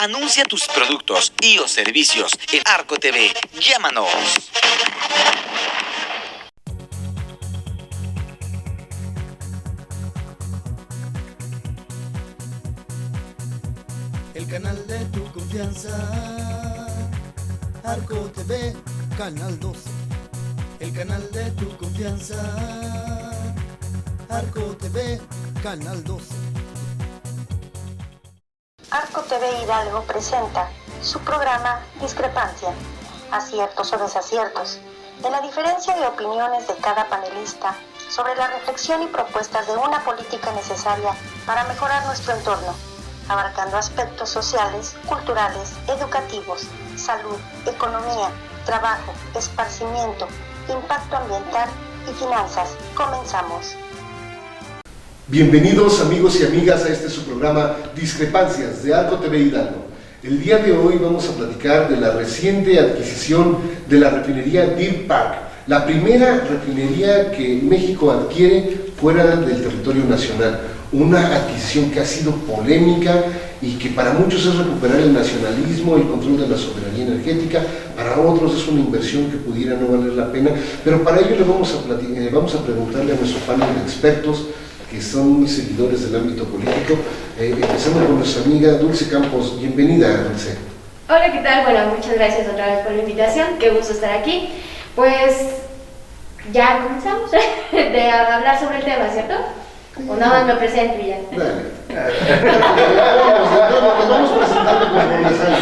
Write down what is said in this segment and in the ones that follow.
Anuncia tus productos y o servicios en Arco TV. Llámanos. El canal de tu confianza, Arco TV, canal 12. El canal de tu confianza, Arco TV, canal 12. Arco TV Hidalgo presenta su programa Discrepancia, aciertos o desaciertos, de la diferencia de opiniones de cada panelista sobre la reflexión y propuestas de una política necesaria para mejorar nuestro entorno, abarcando aspectos sociales, culturales, educativos, salud, economía, trabajo, esparcimiento, impacto ambiental y finanzas. Comenzamos. Bienvenidos amigos y amigas a este su programa Discrepancias de Arco TV Hidalgo. El día de hoy vamos a platicar de la reciente adquisición de la refinería Deer Park, la primera refinería que México adquiere fuera del territorio nacional. Una adquisición que ha sido polémica y que para muchos es recuperar el nacionalismo, el control de la soberanía energética, para otros es una inversión que pudiera no valer la pena, pero para ello vamos a preguntarle a nuestro panel de expertos que son muy seguidores del ámbito político. Empezamos con nuestra amiga Dulce Campos. Bienvenida, Dulce. Hola, ¿qué tal? Bueno, muchas gracias otra vez por la invitación, qué gusto estar aquí. Pues ya comenzamos de hablar sobre el tema, ¿cierto? O nada más me presento y ya. Dale. Nos vamos presentando como una sala.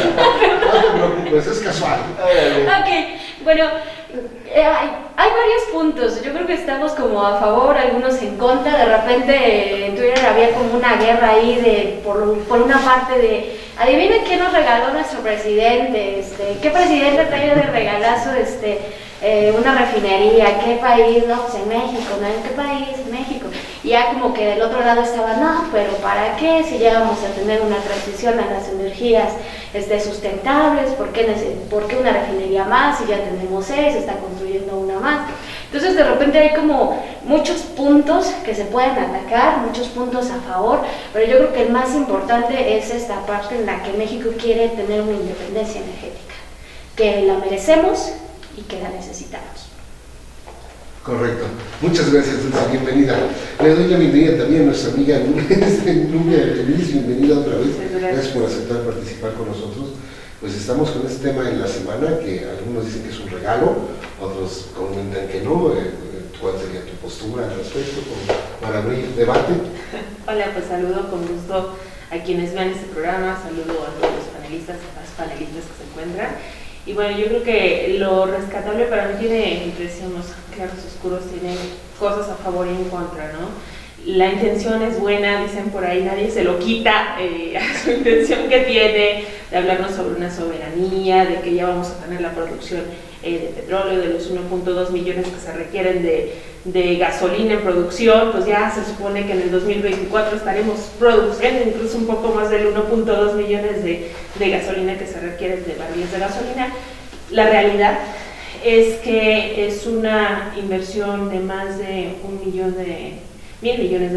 No te preocupes, es casual. Ok, bueno, hay varios puntos. Yo creo que estamos como a favor, algunos en contra. De repente en Twitter había como una guerra ahí por una parte de adivinen qué nos regaló nuestro presidente, qué presidente trae de regalazo una refinería, qué país, no, pues en México, ¿no? ¿En qué país? México. Y ya como que del otro lado estaba, no, pero ¿para qué? Si ya vamos a tener una transición a las energías sustentables, ¿por qué una refinería más? Si ya tenemos 6, se está construyendo una más. Entonces de repente hay como muchos puntos que se pueden atacar, muchos puntos a favor, pero yo creo que el más importante es esta parte en la que México quiere tener una independencia energética, que la merecemos y que la necesitamos. Correcto. Muchas gracias, Dulce. Bienvenida. Le doy la bienvenida también a nuestra amiga Nubia Luis. Bienvenida otra vez. Gracias por aceptar participar con nosotros. Pues estamos con este tema en la semana que algunos dicen que es un regalo, otros comentan que no. ¿Cuál sería tu postura al respecto para abrir debate? Hola, pues saludo con gusto a quienes vean este programa, saludo a todos los panelistas, a las panelistas que se encuentran. Y bueno, yo creo que lo rescatable para mí tiene, decíamos, claros oscuros, tiene cosas a favor y en contra, ¿no? La intención es buena, dicen por ahí, nadie se lo quita a su intención que tiene de hablarnos sobre una soberanía, de que ya vamos a tener la producción de petróleo, de los 1.2 millones que se requieren de gasolina en producción, pues ya se supone que en el 2024 estaremos produciendo incluso un poco más del 1.2 millones de gasolina que se requieren de barriles de gasolina. La realidad es que es una inversión de más de $1.000 millones,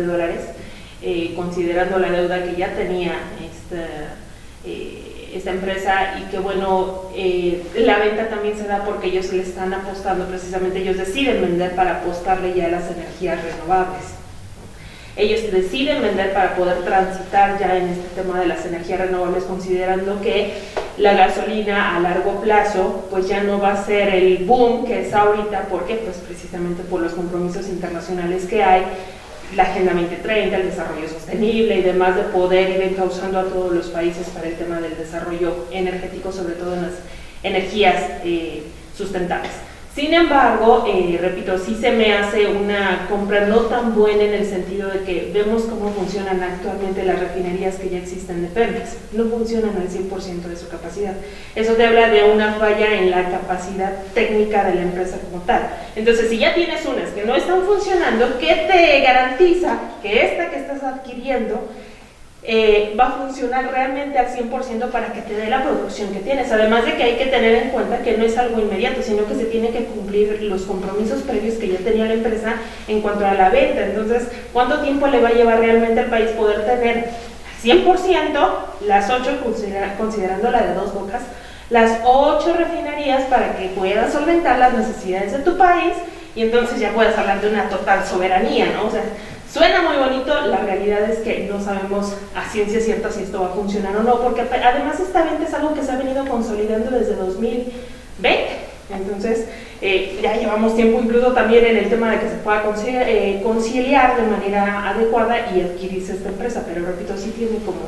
considerando la deuda que ya tenía esta empresa, y que bueno, la venta también se da porque ellos le están apostando, precisamente ellos deciden vender para apostarle ya a las energías renovables. Ellos deciden vender para poder transitar ya en este tema de las energías renovables, considerando que la gasolina a largo plazo pues ya no va a ser el boom que es ahorita. ¿Por qué? Pues precisamente por los compromisos internacionales que hay, la Agenda 2030, el desarrollo sostenible y demás, de poder ir encauzando a todos los países para el tema del desarrollo energético, sobre todo en las energías sustentables. Sin embargo, repito, sí se me hace una compra no tan buena en el sentido de que vemos cómo funcionan actualmente las refinerías que ya existen de Pemex. No funcionan al 100% de su capacidad. Eso te habla de una falla en la capacidad técnica de la empresa como tal. Entonces, si ya tienes unas que no están funcionando, ¿qué te garantiza que esta que estás adquiriendo va a funcionar realmente al 100% para que te dé la producción que tienes? Además de que hay que tener en cuenta que no es algo inmediato, sino que se tiene que cumplir los compromisos previos que ya tenía la empresa en cuanto a la venta. Entonces, ¿cuánto tiempo le va a llevar realmente al país poder tener al 100%, las 8 considerando la de Dos Bocas, las 8 refinerías para que puedas solventar las necesidades de tu país y entonces ya puedes hablar de una total soberanía, ¿no? O sea, suena muy bonito, la realidad es que no sabemos a ciencia cierta si esto va a funcionar o no, porque además esta venta es algo que se ha venido consolidando desde 2020, entonces ya llevamos tiempo incluso también en el tema de que se pueda conciliar de manera adecuada y adquirirse esta empresa, pero repito, sí tiene como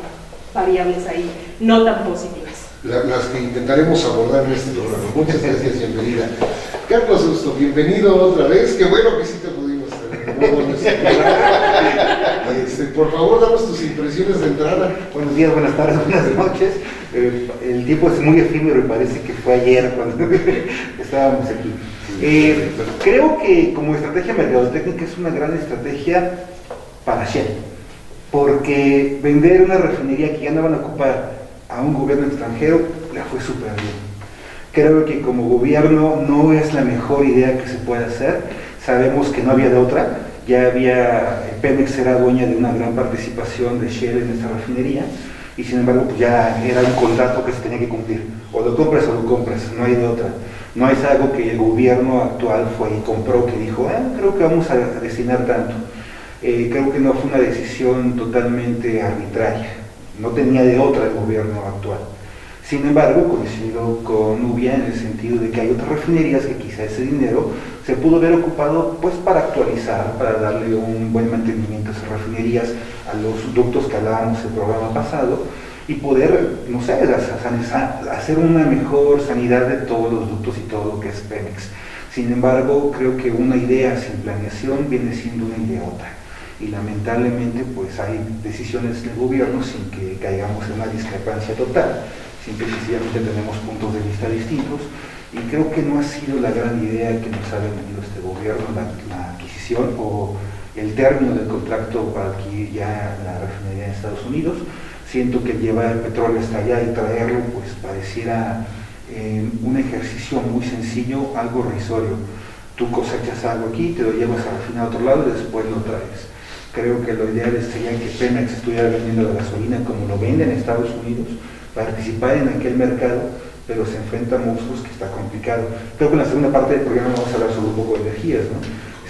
variables ahí no tan positivas. Las que intentaremos abordar en este programa. Muchas gracias, bienvenida. Carlos Justo, bienvenido otra vez. Qué bueno que sí te pudimos tener. Por favor, danos tus impresiones de entrada. Buenos días, buenas tardes, buenas noches. El tiempo es muy efímero y parece que fue ayer cuando estábamos aquí. Creo que como estrategia mercadotecnica es una gran estrategia para Shell, porque vender una refinería que ya no van a ocupar a un gobierno extranjero le fue súper bien. Creo que como gobierno no es la mejor idea que se puede hacer, sabemos que no había de otra, ya había, Pemex era dueña de una gran participación de Shell en esta refinería, y sin embargo pues ya era un contrato que se tenía que cumplir, o lo compras, no hay de otra. No es algo que el gobierno actual fue y compró, que dijo, creo que vamos a destinar tanto. Creo que no fue una decisión totalmente arbitraria, no tenía de otra el gobierno actual. Sin embargo, coincido con Nubia en el sentido de que hay otras refinerías que quizá ese dinero se pudo haber ocupado pues para actualizar, para darle un buen mantenimiento a esas refinerías, a los ductos que hablábamos en el programa pasado, y poder, no sé, hacer una mejor sanidad de todos los ductos y todo lo que es Pemex. Sin embargo, creo que una idea sin planeación viene siendo una idiota. Y lamentablemente pues hay decisiones del gobierno sin que caigamos en una discrepancia total, simple y sencillamente tenemos puntos de vista distintos y creo que no ha sido la gran idea que nos ha vendido este gobierno, la adquisición o el término del contrato para adquirir ya la refinería en Estados Unidos. Siento que llevar el petróleo hasta allá y traerlo pues pareciera un ejercicio muy sencillo, algo risorio. Tú cosechas algo aquí, te lo llevas a refinar a otro lado y después lo traes. Creo que lo ideal sería que Pemex estuviera vendiendo la gasolina como lo vende en Estados Unidos, participar en aquel mercado, pero se enfrenta a monstruos que está complicado. Creo que en la segunda parte del programa vamos a hablar sobre un poco de energías, ¿no?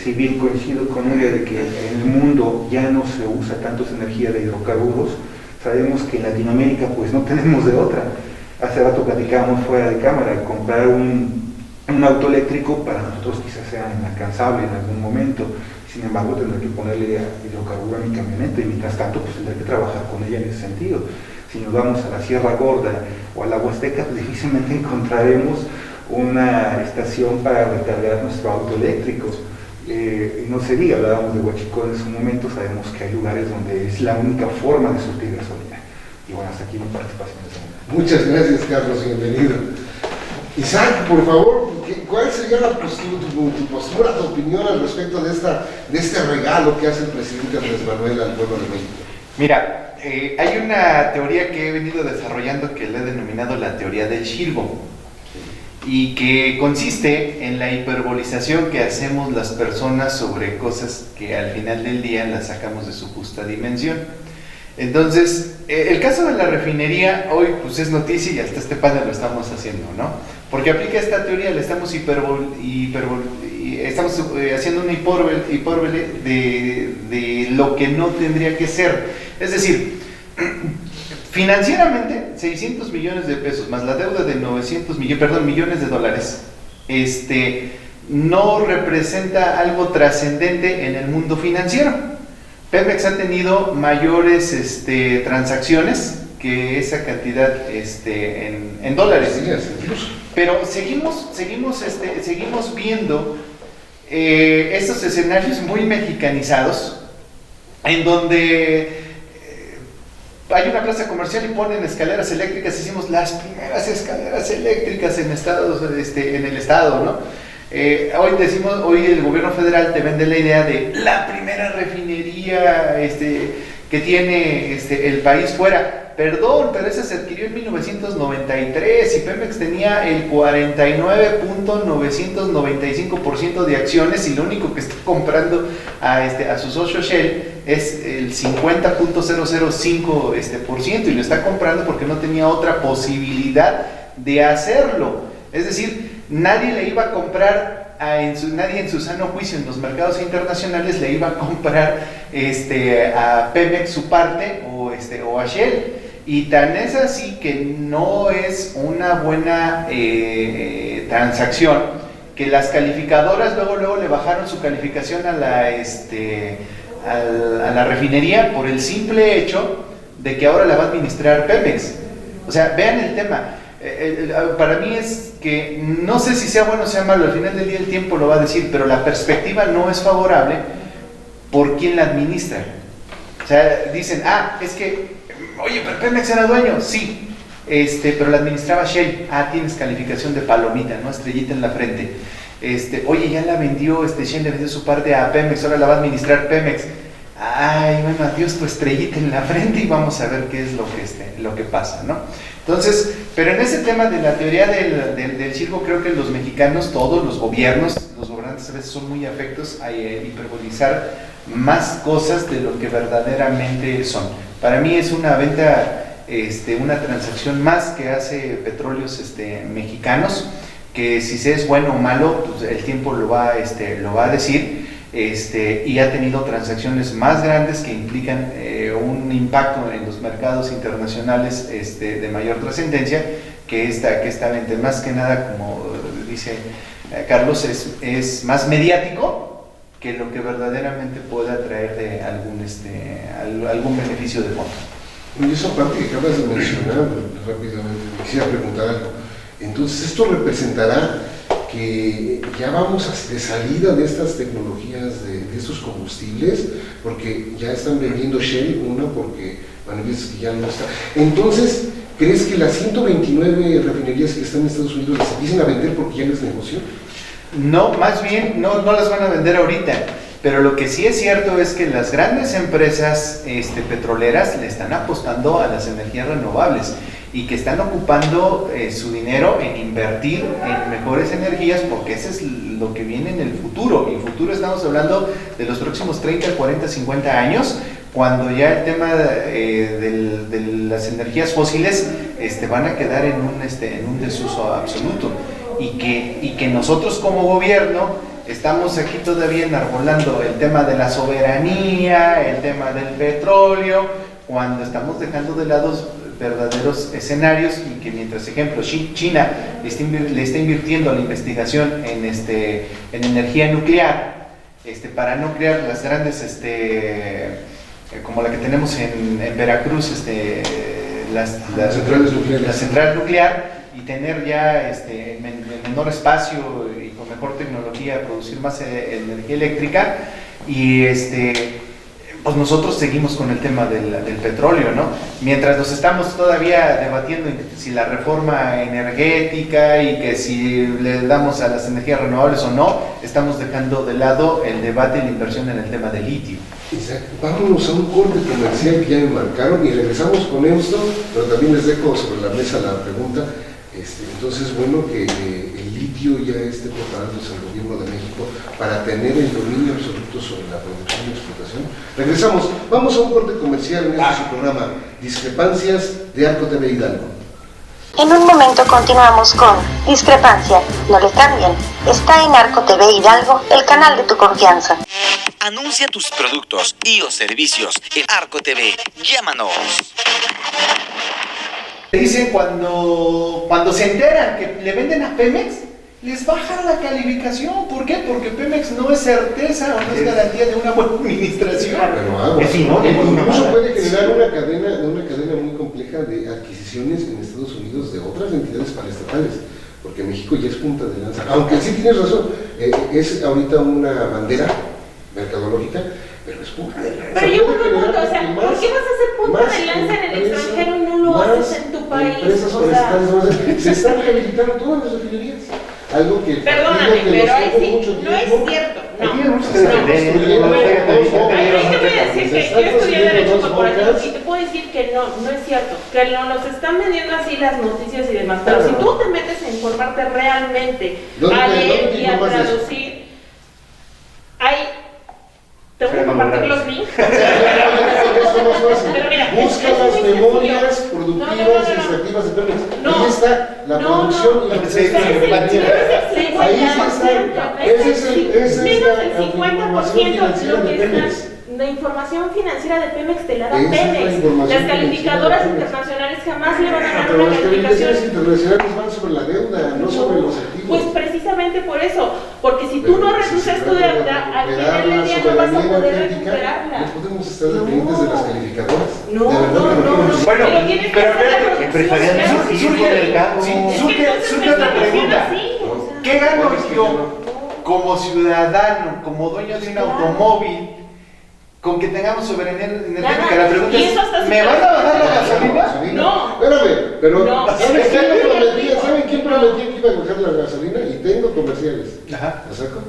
Si bien coincido con ella de que en el mundo ya no se usa tanto esa energía de hidrocarburos, sabemos que en Latinoamérica pues no tenemos de otra. Hace rato platicábamos fuera de cámara, comprar un auto eléctrico para nosotros quizás sea inalcanzable en algún momento. Sin embargo, tendré que ponerle hidrocarburo a mi camioneta y mientras tanto pues tendré que trabajar con ella en ese sentido. Si nos vamos a la Sierra Gorda o a la Huasteca, pues difícilmente encontraremos una estación para recargar nuestro auto eléctrico. Y no se diga, hablábamos de Huachicol en su momento, sabemos que hay lugares donde es la única forma de surtir gasolina. Y bueno, hasta aquí mi participación en ese momento. Muchas gracias, Carlos, bienvenido. Isaac, por favor, ¿cuál sería tu postura, tu opinión al respecto de este regalo que hace el presidente Andrés Manuel al pueblo de México? Mira, hay una teoría que he venido desarrollando que le he denominado la teoría del Shirbo y que consiste en la hiperbolización que hacemos las personas sobre cosas que al final del día las sacamos de su justa dimensión. Entonces, el caso de la refinería hoy pues es noticia y hasta este panel lo estamos haciendo, ¿no? Porque aplica esta teoría, le estamos estamos haciendo una hipérbole de lo que no tendría que ser. Es decir, financieramente 600 millones de pesos más la deuda de millones de dólares no representa algo trascendente en el mundo financiero. Pemex ha tenido mayores transacciones que esa cantidad en dólares. Pero seguimos viendo estos escenarios muy mexicanizados en donde hay una plaza comercial y ponen escaleras eléctricas, hicimos las primeras escaleras eléctricas en el estado, ¿no? Hoy el gobierno federal te vende la idea de la primera refinería que tiene el país fuera. Perdón, pero esa se adquirió en 1993 y Pemex tenía el 49.995% de acciones y lo único que está comprando a su socio Shell es el 50.005% y lo está comprando porque no tenía otra posibilidad de hacerlo. Es decir, nadie le iba a comprar, nadie en su sano juicio en los mercados internacionales le iba a comprar a Pemex su parte o a Shell. Y tan es así que no es una buena transacción, que las calificadoras luego le bajaron su calificación a la refinería por el simple hecho de que ahora la va a administrar Pemex. O sea, vean el tema. Para mí es que no sé si sea bueno o sea malo, al final del día el tiempo lo va a decir, pero la perspectiva no es favorable por quien la administra. O sea, dicen, es que, oye, pero Pemex era dueño, sí, pero la administraba Shell, tienes calificación de palomita, ¿no? Estrellita en la frente. Oye, ya la vendió, Shell le vendió su parte a Pemex, ahora la va a administrar Pemex. Bueno, adiós tu estrellita en la frente y vamos a ver qué es lo que pasa, ¿no? Entonces, pero en ese tema de la teoría del circo, creo que los mexicanos, todos los gobernantes a veces son muy afectos a hiperbolizar más cosas de lo que verdaderamente son. Para mí es una venta, una transacción más que hace Petróleos Mexicanos, que si es bueno o malo, pues el tiempo lo va a decir. Y ha tenido transacciones más grandes que implican un impacto en los mercados internacionales de mayor trascendencia que esta venta. Más que nada, como dice Carlos, es más mediático que lo que verdaderamente pueda traer de algún beneficio de fondo. Y esa parte que acabas de mencionar rápidamente, quisiera preguntar algo. Entonces, ¿esto representará que ya vamos de salida de estas tecnologías, de estos combustibles, porque ya están vendiendo Shell, porque dices que ya no está? Entonces, ¿crees que las 129 refinerías que están en Estados Unidos las empiecen a vender porque ya no es negocio? No, más bien no las van a vender ahorita, pero lo que sí es cierto es que las grandes empresas petroleras le están apostando a las energías renovables y que están ocupando su dinero en invertir en mejores energías, porque eso es lo que viene en el futuro. Y en futuro estamos hablando de los próximos 30, 40, 50 años, cuando ya el tema de las energías fósiles van a quedar en un desuso absoluto. Y que nosotros como gobierno estamos aquí todavía enarbolando el tema de la soberanía, el tema del petróleo, cuando estamos dejando de lado verdaderos escenarios, y que mientras, ejemplo, China le está invirtiendo la investigación en energía nuclear, para no crear las grandes, como la que tenemos en Veracruz, la central nuclear, y tener ya en menor espacio y con mejor tecnología producir más energía eléctrica, y pues nosotros seguimos con el tema del petróleo, ¿no? Mientras nos estamos todavía debatiendo si la reforma energética y que si le damos a las energías renovables o no, estamos dejando de lado el debate y la inversión en el tema del litio. Exacto. Vámonos a un corte comercial que ya me marcaron y regresamos con esto, pero también les dejo sobre la mesa la pregunta. Entonces, bueno, que el litio ya esté preparándose el gobierno de México para tener el dominio absoluto sobre la producción y explotación. Regresamos, vamos a un corte comercial en su programa Discrepancias de Arco TV Hidalgo. En un momento continuamos con Discrepancia. No le cambien. Está en Arco TV Hidalgo, el canal de tu confianza. Anuncia tus productos y o servicios en Arco TV. Llámanos. Dicen cuando se enteran que le venden a Pemex, les bajan la calificación. ¿Por qué? Porque Pemex no es certeza o no es garantía de una buena administración. Incluso puede generar una cadena muy compleja de adquisiciones en Estados Unidos de otras entidades paraestatales, porque México ya es punta de lanza. Aunque sí tienes razón, es ahorita una bandera mercadológica, pero es punta de lanza. Pero yo me pregunto, o sea, ¿por qué vas a hacer punta de lanza en el extranjero y no lo haces en tu país? Se están rehabilitando todas las refinerías. Algo que perdóname, pero ahí sí, no es cierto. Yo estudié Derecho Corporativo y te puedo decir que no es cierto, que nos están vendiendo así las noticias y demás, pero si tú te metes a informarte realmente, a leer y a traducir, hay Te voy a compartir los links. Pero mira, busca es las muy memorias sencillo. productivas y extractivas de Pemex. No. Ahí está la producción y la presencia de la compañía. Ahí sí está. Esa es menos la del 50% información financiera lo de que está. Pemex. La información financiera de Pemex te la da Esa es la Pemex. información Las calificadoras financiera de Pemex. internacionales jamás le van a dar Pero una las calificación. calificaciones internacionales van sobre la deuda, no sobre los activos. Pues precisamente por eso, porque si tú Pero no si reduces se tu trata de deuda, al recuperar final del la día no vas a soberanía poder energética, recuperarla. no podemos estar dependientes de las calificadoras. No, De verdad que no. podemos. Bueno, Pero tienes que pero hacer la fíjate, producción, empresarialmente claro. sí, surge- por el mercado. sí, Es que surge entonces otra nuestra visión pregunta. así, o sea, ¿Qué gano No, es que yo no. como ciudadano, como dueño de un Claro. automóvil, con que tengamos soberanía energética? Nada. La pregunta Y es, eso hasta ¿me van a bajar la gasolina? No. Espérame, pero No. ¿saben quién lo prometía? ¿Saben quién prometía que iba a bajar la gasolina? Y tengo comerciales. Ajá. ¿La saco?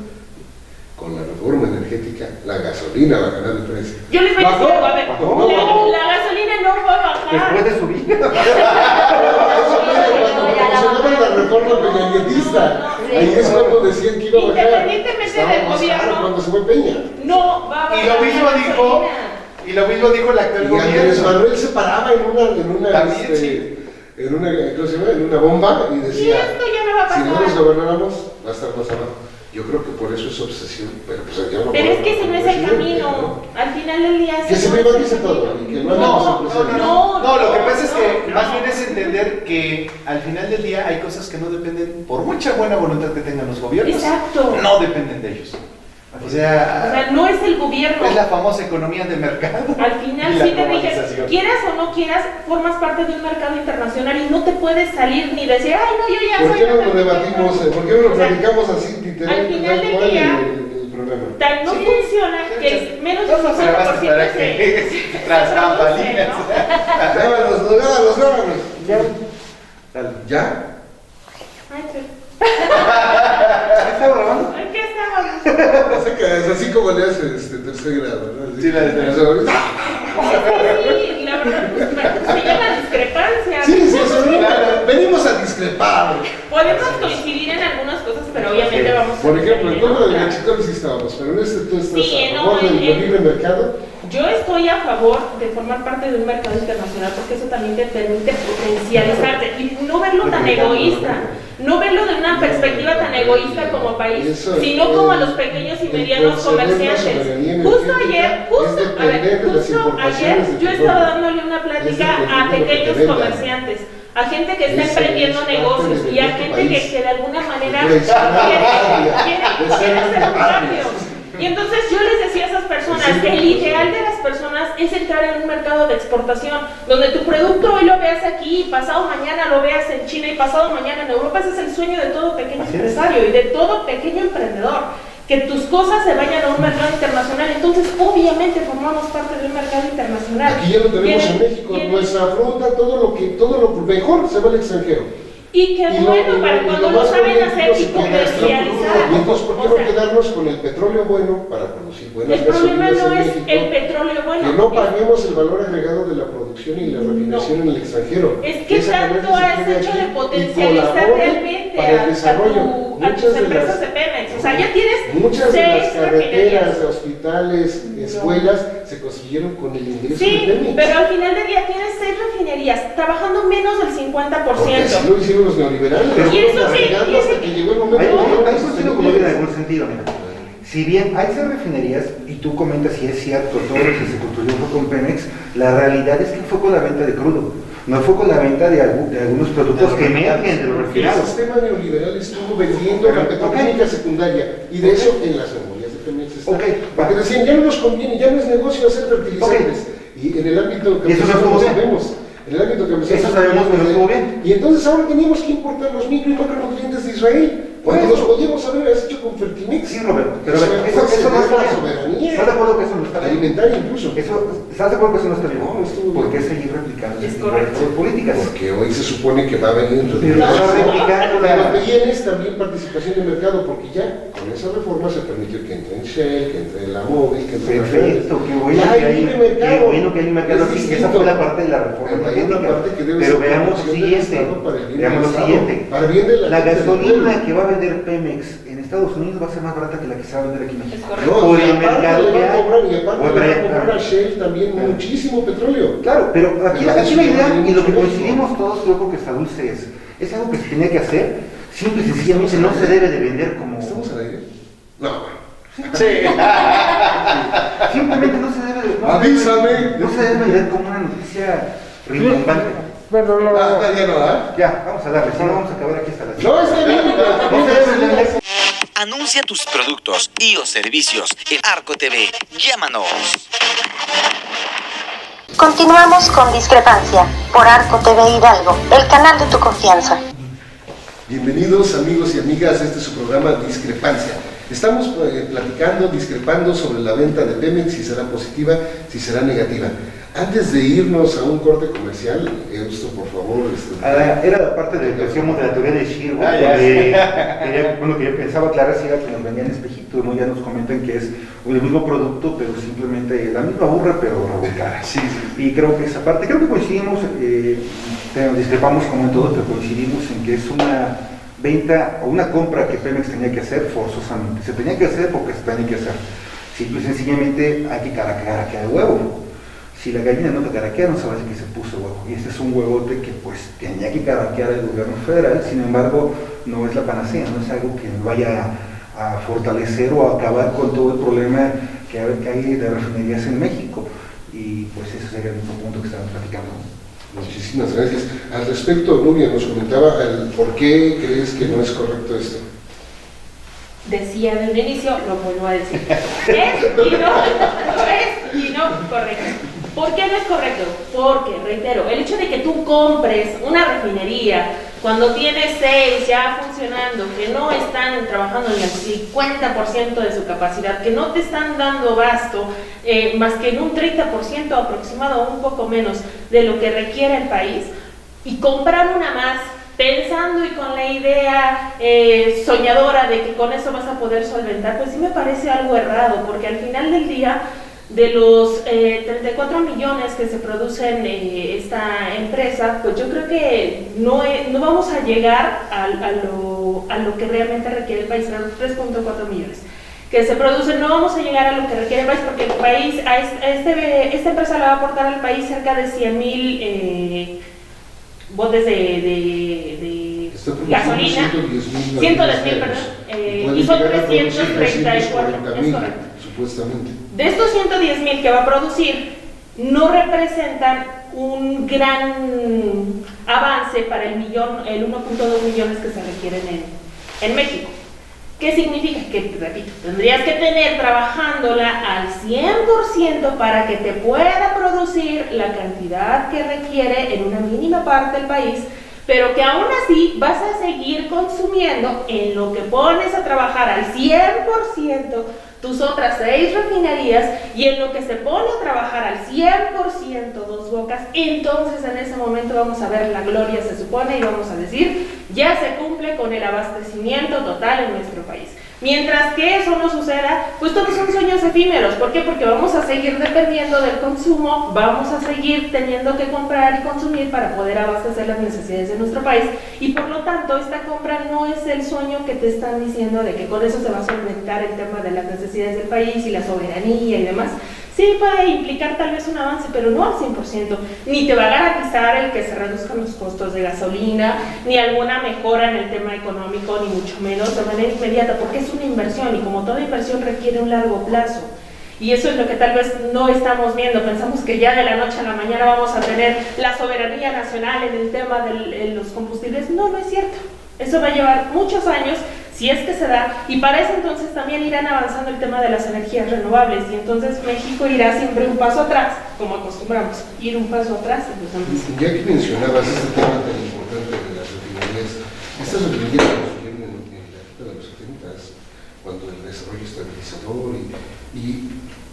Con la reforma energética, la gasolina bajará de precio. Yo les voy a decir ¿Bajó? algo, a ver, ¿Bajó? la gasolina no va a bajar. Después de subir. Eso fue cuando promocionaban la reforma peñanietista. Sí. Ahí es cuando decían que iba a bajar. Independientemente Estaba del más gobierno. caro cuando se fue Peña. No va a bajar. Y lo mismo la dijo, gasolina. y lo mismo dijo el actual Y Andrés gobierno. Manuel se paraba También, este, sí. en una, ¿cómo se llama? En una bomba y Y decía, esto ya no va a si pasar. nosotros gobernáramos, va a estar más abajo. Yo creo que por eso es obsesión, pero pues ya no Pero es que ese no es el presidente, camino. Al final del día Que ese se no es el privatice camino. todo y que no hagamos No, empresarios. no, lo que pasa es que no. más bien es entender que al final del día hay cosas que no dependen, por mucha buena voluntad que tengan los gobiernos, Exacto. no dependen de ellos. O O sea, sea, no es el gobierno. es la famosa economía de mercado. Al final y la sí te dije, globalización. quieras o no quieras, formas parte de un mercado internacional y no te puedes salir ni decir, ay no, yo ya ¿Por soy qué no una lo debatimos? ¿Por qué no lo O sea, platicamos así, literal, al final del cual día, el programa? Tal no Sí, funciona sí, que sí. es menos del Vamos a grabar 50% para se que tras produce, bambalinas. ¿no? Grábalos. Ya. Dale. ¿Ya? Ay, sí. Ahí está grabando. ¿En qué estamos? O sea, que es así como le haces tercer grado, ¿no? Así. Sí, la de- O sea, Sí, la verdad, pues, se llama discrepancia. Sí, venimos a discrepar. Podemos coincidir en algunas cosas, pero obviamente vamos a Por ejemplo, en diferir en todo lo de otras. Mexico sí estábamos, pero en este tú estás Sí, a no, favor del en- libre mercado. Yo estoy a favor de formar parte de un mercado internacional porque eso también te permite potencializarte y no verlo tan egoísta, no verlo de una perspectiva tan egoísta como país, Eso, sino como a los pequeños y el medianos conceder la comerciantes. soberanía Justo energética ayer, es depender de las justo importaciones ayer de yo petróleo. estaba dándole una plática Es dependiendo a de lo que te pequeños vendan. comerciantes, a gente que está Ese emprendiendo es parte negocios de y a nuestro gente país. que de alguna manera De traicionar quiere de ser ser un patria. cambio. Y entonces yo les decía a esas personas, el ideal de las personas es entrar en un mercado de exportación, donde tu producto hoy lo veas aquí, pasado mañana lo veas en China y pasado mañana en Europa. Ese es el sueño de todo pequeño Así es. empresario y de todo pequeño emprendedor. Que tus cosas se vayan a un mercado internacional, entonces obviamente formamos parte de un mercado internacional. Aquí ya lo tenemos Y en México, y en- nuestra fruta, todo lo mejor se va al extranjero. Y qué bueno para cuando lo saben hacer y comercializar. Y entonces, ¿por qué O no sea, quedarnos con el petróleo bueno para producir buenas el problema gasolinas no en es México? el petróleo bueno. Que no es- paguemos el valor agregado de la producción y la refinación en el extranjero. Es que Esa tanto ganancia se has quede hecho aquí de y potencializar colabore realmente para el a desarrollo. tus Muchas de empresas las- de Pemex. O sea, ya tienes Muchas de las 6 carreteras, refinerías. hospitales, escuelas se consiguieron con el ingreso de Sí, Pemex. pero al final del día tienes 6 refinerías trabajando menos del Porque 50%. así lo hicieron los neoliberales. Y eso sí, Castigando y eso- hasta que llegó el momento Hay en que hay no cuestión como en algún sentido, mira. Si bien hay esas refinerías, y tú comentas si es cierto, todo lo que se construyó fue con Pemex, la realidad es que fue con la venta de crudo, no fue con la venta de algunos productos que emergen de los El refinados. sistema neoliberal estuvo vendiendo la petroquímica secundaria y de eso en las memorias de Pemex está. Ok, Porque va. decían, ya no nos conviene, ya no es negocio hacer fertilizantes. Y en el ámbito Y eso no estuvo lo bien. sabemos. En el ámbito que Eso sabemos que no estuvo bien. Y entonces ahora teníamos que importar los micro y macronutrientes de Israel. Cuando Bueno. los podíamos haber hecho con Fertimex. Sí, Roberto, pero Eso eso no fue está ceder la bien. soberanía. ¿Estás de acuerdo que eso no está bien? Alimentaria incluso. ¿Estás de acuerdo que eso no está bien? No, estuvo bien. ¿Por qué seguir replicando Es ese tipo correcto. de políticas? Porque hoy se supone que va a venir Pero está replicando Pero la... tienes también participación de mercado, porque ya con esa reforma se permitió que entre en Shell, que entre en la móvil, que entre en Perfecto, qué bueno Ya que hay hay, libre mercado. qué bueno que hay mercado, Es sí, esa distinto. fue la parte de la reforma Pero hay una energética. parte que debe Pero ser veamos lo promoción del siguiente, Estado para el bien veamos del lo Estado, siguiente. para el bien de la La gente del gasolina pueblo. que va a vender Pemex en Estados Unidos va a ser más barata que la que se va a vender aquí en México. Es correcto. No, Por y el aparte mercado le que van a hay. comprar, y aparte Bueno, le van a comprar claro. a Shell también muchísimo petróleo. Claro, pero aquí Pero eso la ya idea, vale y lo que mucho coincidimos todos, yo creo que está Dulce, es algo que se tenía que hacer, simple y sencillamente no se debe de vender como... ¿Estamos al aire? No, bueno. Sí. Simplemente no se debe de... Avísame. No se debe vender como una noticia rimbombante. Ya no, ¿ah? Ya, vamos a darle, si no vamos a acabar aquí hasta las... No, está bien. No se debe vender. Anuncia tus productos y o servicios en Arco TV. Llámanos. Continuamos con Discrepancia por Arco TV Hidalgo, el canal de tu confianza. Bienvenidos amigos y amigas a este su programa Discrepancia. Estamos platicando, discrepando sobre la venta de Pemex, si será positiva, si será negativa. Antes de irnos a un corte comercial, esto por favor... Era la parte de que decíamos de la teoría de Shirgo, que yo pensaba aclarar si era que nos vendían espejito, ¿no? Ya nos comentan que es el mismo producto, pero simplemente la misma burra, pero revolcada. Sí. Y creo que esa parte, creo que coincidimos, discrepamos como en todo, pero coincidimos en que es una venta o una compra que Pemex tenía que hacer forzosamente. Se tenía que hacer porque se tenía que hacer. Simple y sencillamente hay que caraquear el huevo. Si la gallina no te caraquea, no sabes que se puso huevo. Y este es un huevote que pues tenía que caraquear el gobierno federal, sin embargo, no es la panacea, no es algo que vaya a fortalecer o a acabar con todo el problema que hay de refinerías en México. Y pues ese sería el mismo punto que estaban platicando. Muchísimas gracias. Al respecto, Nubia nos comentaba el por qué crees que no es correcto esto. Decía desde el inicio, lo vuelvo a decir. Es y no correcto. ¿Por qué no es correcto? Porque, reitero, el hecho de que tú compres una refinería cuando tienes 6 ya funcionando, que no están trabajando en el 50% de su capacidad, que no te están dando abasto, más que en un 30% aproximado o un poco menos de lo que requiere el país, y comprar una más, pensando y con la idea soñadora de que con eso vas a poder solventar, pues sí me parece algo errado, porque al final del día, de los 34 millones que se producen esta empresa, pues yo creo que no vamos a llegar a lo que realmente requiere el país, a los 3.4 millones que se producen, no vamos a llegar a lo que requiere el país, porque el país, esta empresa le va a aportar al país cerca de 100,000 botes de gasolina, 110,000, perdón, y son 334, es correcto. Supuestamente. De estos 110,000 que va a producir, no representan un gran avance para el 1.2 millones que se requieren en México. ¿Qué significa? Que, repito, tendrías que tener trabajándola al 100% para que te pueda producir la cantidad que requiere en una mínima parte del país, pero que aún así vas a seguir consumiendo en lo que pones a trabajar al 100% tus otras 6 refinerías, y en lo que se pone a trabajar al 100% Dos Bocas. Entonces en ese momento vamos a ver la gloria, se supone, y vamos a decir, ya se cumple con el abastecimiento total en nuestro país. Mientras que eso no suceda, pues todos son sueños efímeros. ¿Por qué? Porque vamos a seguir dependiendo del consumo, vamos a seguir teniendo que comprar y consumir para poder abastecer las necesidades de nuestro país, y por lo tanto esta compra no es el sueño que te están diciendo de que con eso se va a solventar el tema de las necesidades del país y la soberanía y demás. Sí puede implicar tal vez un avance, pero no al 100%, ni te va a garantizar el que se reduzcan los costos de gasolina, ni alguna mejora en el tema económico, ni mucho menos de manera inmediata, porque es una inversión, y como toda inversión requiere un largo plazo. Y eso es lo que tal vez no estamos viendo. Pensamos que ya de la noche a la mañana vamos a tener la soberanía nacional en el tema de los combustibles. No, no es cierto. Eso va a llevar muchos años, si es que se da, y para ese entonces también irán avanzando el tema de las energías renovables, y entonces México irá siempre un paso atrás, como acostumbramos, ir un paso atrás. Ya que mencionabas este tema tan importante de las refinerías, estas refinerías surgieron en la época de los 70, cuando el desarrollo estabilizador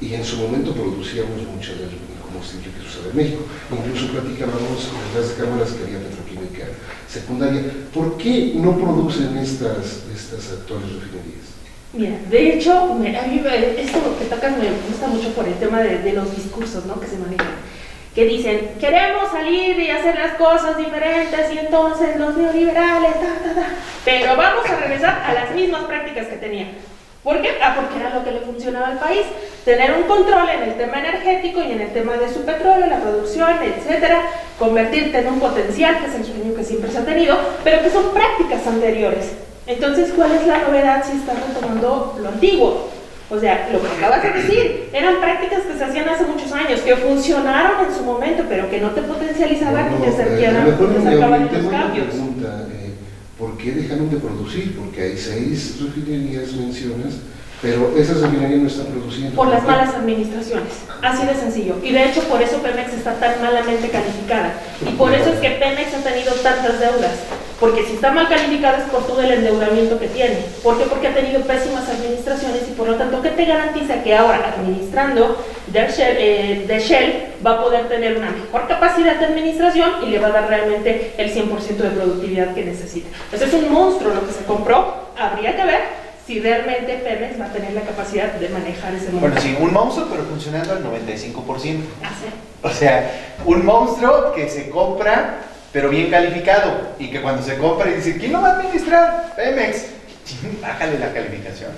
y en su momento producíamos mucho del combustible que se usaba en México. Incluso platicábamos en las cámaras que había petroquímica secundaria. ¿Por qué no producen estas actuales refinerías? Mira, de hecho, a mí esto que tocas me gusta mucho por el tema de los discursos, ¿no?, que se manejan. que dicen, queremos salir y hacer las cosas diferentes y entonces los neoliberales, pero vamos a regresar a las mismas prácticas que tenían. ¿Por qué? Porque era lo que le funcionaba al país, tener un control en el tema energético y en el tema de su petróleo, la producción, etcétera, convertirte en un potencial, que es el sueño que siempre se ha tenido, pero que son prácticas anteriores. Entonces, ¿cuál es la novedad si estás retomando lo antiguo? O sea, lo que acabas de decir, eran prácticas que se hacían hace muchos años, que funcionaron en su momento, pero que no te potencializaban ni te sacaban los cambios. ¿Por qué dejaron de producir? Porque hay 6 refinerías, mencionas, pero esas refinerías no están produciendo. Por las malas administraciones, así de sencillo. Y de hecho por eso Pemex está tan malamente calificada. Y por eso es que Pemex ha tenido tantas deudas. Porque si está mal calificada es por todo el endeudamiento que tiene. ¿Por qué? Porque ha tenido pésimas administraciones y por lo tanto, ¿qué te garantiza que ahora administrando de Shell va a poder tener una mejor capacidad de administración y le va a dar realmente el 100% de productividad que necesita? Entonces es un monstruo lo que se compró. Habría que ver si realmente Pemex va a tener la capacidad de manejar ese monstruo. Bueno, sí, un monstruo pero funcionando al 95%. Así. O sea, un monstruo que se compra pero bien calificado, y que cuando se compra y dice, ¿quién lo va a administrar? Pemex. Bájale la calificación.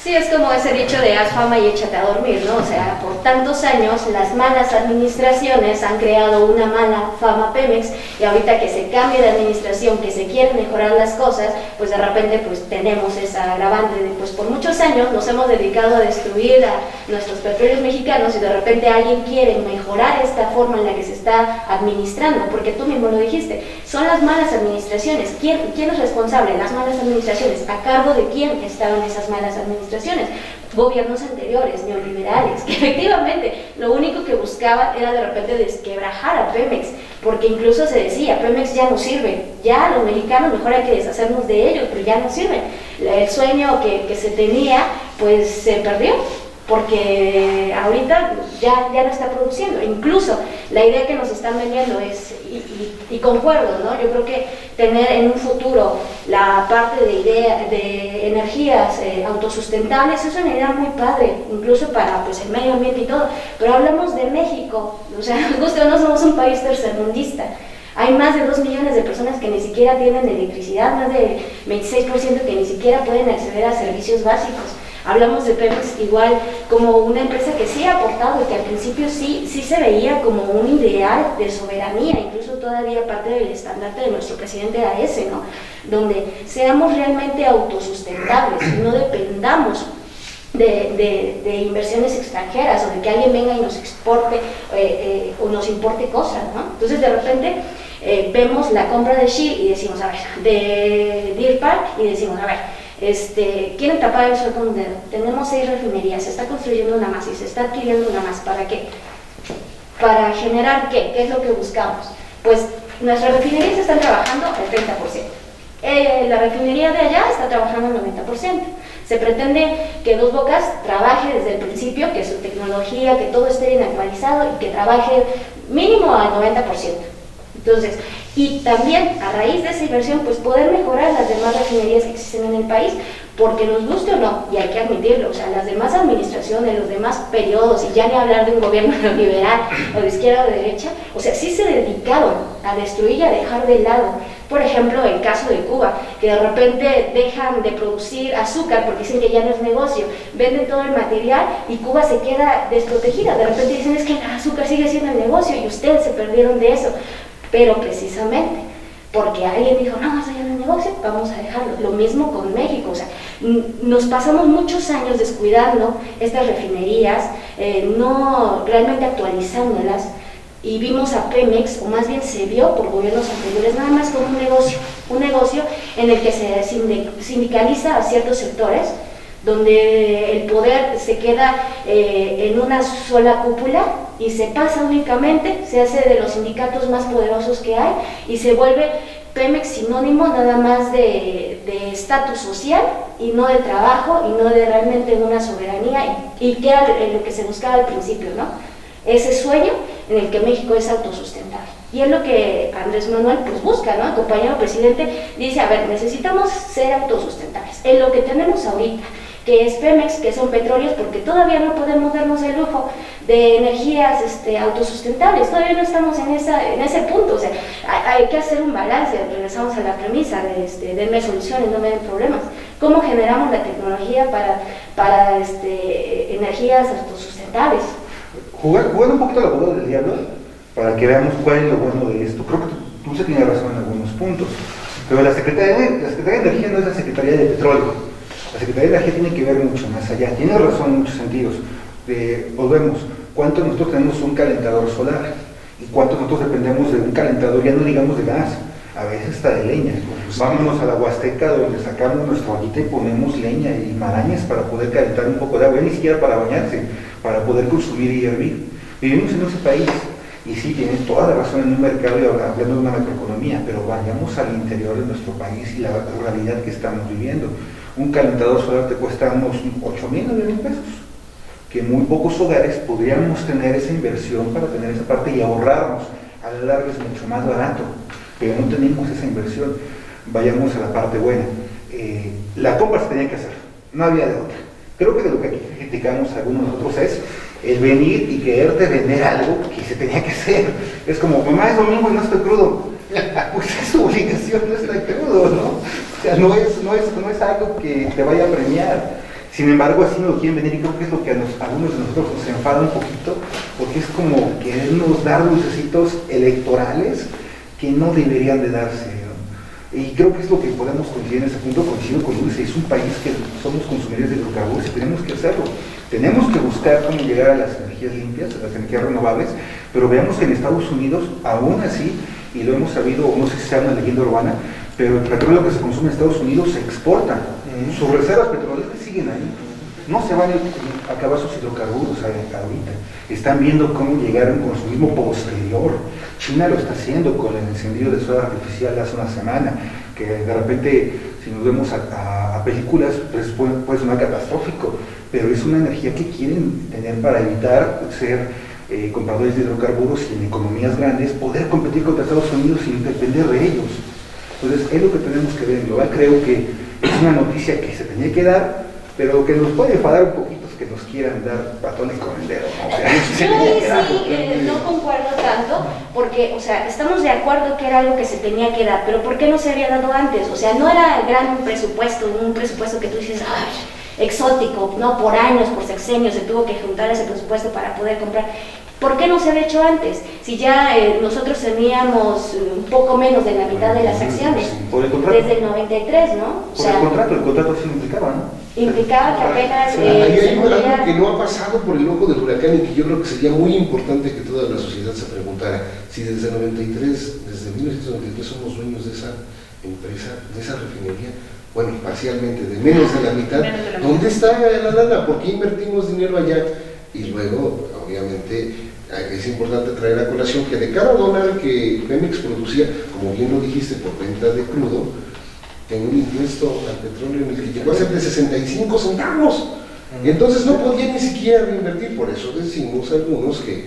Sí, es como ese dicho de haz fama y échate a dormir, ¿no? O sea, por tantos años las malas administraciones han creado una mala fama Pemex, y ahorita que se cambia de administración, que se quieren mejorar las cosas, pues de repente pues tenemos esa agravante de pues por muchos años nos hemos dedicado a destruir a nuestros petróleos mexicanos y de repente alguien quiere mejorar esta forma en la que se está administrando, porque tú mismo lo dijiste, son las malas administraciones. ¿Quién es responsable? Las malas administraciones. ¿A cargo de quién estaban esas malas administraciones? Gobiernos anteriores, neoliberales, que efectivamente lo único que buscaban era de repente desquebrajar a Pemex, porque incluso se decía, Pemex ya no sirve, ya los mexicanos mejor hay que deshacernos de ellos, pero ya no sirven. El sueño que se tenía, pues se perdió, porque ahorita ya no está produciendo. Incluso la idea que nos están vendiendo es, y concuerdo, ¿no? Yo creo que tener en un futuro la parte de energías autosustentables es una idea muy padre, incluso para pues, el medio ambiente y todo, pero hablamos de México, o sea, justo no somos un país tercermundista. Hay más de 2 millones de personas que ni siquiera tienen electricidad, más del 26% que ni siquiera pueden acceder a servicios básicos. Hablamos de Pemex igual como una empresa que sí ha aportado y que al principio sí se veía como un ideal de soberanía, incluso todavía parte del estandarte de nuestro presidente era ese, ¿no? Donde seamos realmente autosustentables y no dependamos de inversiones extranjeras o de que alguien venga y nos exporte o nos importe cosas, ¿no? Entonces de repente vemos la compra de Shell y decimos, a ver, de Deer Park y decimos, a ver, quieren tapar el sol con un dedo. Tenemos 6 refinerías, se está construyendo una más y se está adquiriendo una más. ¿Para qué? ¿Para generar qué? ¿Qué es lo que buscamos? Pues nuestras refinerías están trabajando al 30%. La refinería de allá está trabajando al 90%. Se pretende que Dos Bocas trabaje desde el principio, que su tecnología, que todo esté bien actualizado y que trabaje mínimo al 90%. Entonces, y también a raíz de esa inversión, pues poder mejorar las demás refinerías que existen en el país, porque nos guste o no, y hay que admitirlo, o sea, las demás administraciones, los demás periodos, y ya ni hablar de un gobierno neoliberal o de izquierda o de derecha, o sea, sí se dedicaron a destruir y a dejar de lado. Por ejemplo, el caso de Cuba, que de repente dejan de producir azúcar porque dicen que ya no es negocio, venden todo el material y Cuba se queda desprotegida. De repente dicen es que el azúcar sigue siendo el negocio y ustedes se perdieron de eso. Pero precisamente porque alguien dijo, no, eso ya no es negocio, vamos a dejarlo. Lo mismo con México, o sea, nos pasamos muchos años descuidando estas refinerías, no realmente actualizándolas, y vimos a Pemex, o más bien se vio por gobiernos anteriores, nada más como un negocio en el que se sindicaliza a ciertos sectores, donde el poder se queda en una sola cúpula y se pasa únicamente, se hace de los sindicatos más poderosos que hay y se vuelve Pemex sinónimo nada más de estatus social y no de trabajo y no de realmente una soberanía y que era lo que se buscaba al principio, ¿no? Ese sueño en el que México es autosustentable. Y es lo que Andrés Manuel pues busca, ¿no? El compañero presidente dice, a ver, necesitamos ser autosustentables. En lo que tenemos ahorita, que es Pemex, que son petróleos, porque todavía no podemos darnos el lujo de energías autosustentables. Todavía no estamos en ese punto. O sea, hay que hacer un balance. Regresamos a la premisa de denme soluciones, no me den problemas. ¿Cómo generamos la tecnología para energías autosustentables? Jugando un poquito al abogado del diablo, para que veamos cuál es lo bueno de esto. Creo que tú se tienes razón en algunos puntos, pero la Secretaría de Energía no es la Secretaría de Petróleo. La Secretaría de Energía tiene que ver mucho más allá. Tiene razón en muchos sentidos. Volvemos, ¿cuánto nosotros tenemos un calentador solar? ¿Y cuánto nosotros dependemos de un calentador, ya no digamos de gas? A veces está de leña. Vámonos a la Huasteca, donde sacamos nuestra ollita y ponemos leña y marañas para poder calentar un poco de agua, ni siquiera para bañarse, para poder consumir y hervir. Vivimos en ese país, y sí, tienes toda la razón en un mercado y hablando de una macroeconomía, pero vayamos al interior de nuestro país y la realidad que estamos viviendo. Un calentador solar te cuesta unos 8,000, 9,000 pesos, que muy pocos hogares podríamos tener esa inversión para tener esa parte y ahorrarnos. A la larga es mucho más barato, pero no tenemos esa inversión. Vayamos a la parte buena. La compra se tenía que hacer, no había de otra. Creo que de lo que aquí criticamos a algunos de nosotros es el venir y quererte vender algo que se tenía que hacer. Es como, mamá, es domingo y no estoy crudo. Pues es su obligación no estar crudo, ¿no? O sea, no es algo que te vaya a premiar. Sin embargo, así nos lo quieren venir y creo que es lo que a algunos de nosotros nos enfada un poquito, porque es como querernos dar dulcecitos electorales que no deberían de darse, ¿no? Y creo que es lo que podemos coincidir en ese punto. Coincido con Luis, es un país que somos consumidores de hidrocarburos y tenemos que hacerlo. Tenemos que buscar cómo llegar a las energías limpias, a las energías renovables, pero veamos que en Estados Unidos, aún así, y lo hemos sabido, no sé si sea una leyenda urbana, pero el petróleo que se consume en Estados Unidos se exporta. Sus reservas petroleras siguen ahí. No se van a acabar sus hidrocarburos ahorita. Están viendo cómo llegar a un consumismo posterior. China lo está haciendo con el encendido de soda artificial hace una semana, que de repente, si nos vemos a películas, pues puede sonar catastrófico, pero es una energía que quieren tener para evitar ser compradores de hidrocarburos y en economías grandes poder competir contra Estados Unidos sin depender de ellos. Entonces, es lo que tenemos que ver en global. Creo que es una noticia que se tenía que dar, pero que nos puede enfadar un poquito que nos quieran dar patones con el dedo, ¿no? O sea, no concuerdo tanto, porque, o sea, estamos de acuerdo que era algo que se tenía que dar, pero ¿por qué no se había dado antes? O sea, no era gran presupuesto, un presupuesto que tú dices, ay, exótico, no, por años, por sexenios, se tuvo que juntar ese presupuesto para poder comprar. ¿Por qué no se había hecho antes? Si ya nosotros teníamos un poco menos de la mitad de las acciones, por el contrato, desde el 93, ¿no? O sea, el contrato sí implicaba, ¿no? Implicaba que apenas... Ahí hay algo que no ha pasado por el ojo del huracán y que yo creo que sería muy importante que toda la sociedad se preguntara si desde 1993 somos dueños de esa empresa, de esa refinería. Bueno, parcialmente, de menos de la mitad. ¿Dónde está la lana? ¿Por qué invertimos dinero allá? Y luego, obviamente, es importante traer a colación que de cada dólar que Pemex producía, como bien lo dijiste, por venta de crudo, en un impuesto al petróleo en el que llegó a ser de 65 centavos. Y entonces no podía ni siquiera reinvertir. Por eso decimos algunos que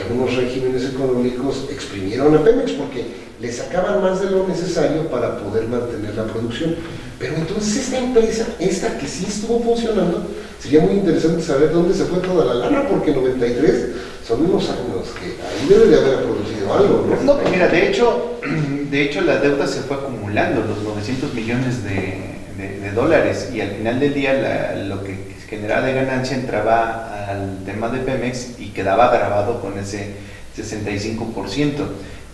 algunos regímenes económicos exprimieron a Pemex porque le sacaban más de lo necesario para poder mantener la producción. Pero entonces esta empresa, esta que sí estuvo funcionando, sería muy interesante saber dónde se fue toda la lana, porque 93 son unos años que ahí debe de haber producido algo, ¿no? No, mira, de hecho la deuda se fue acumulando, los 900 millones de dólares, y al final del día lo que generaba de ganancia entraba al tema de Pemex y quedaba grabado con ese 65%.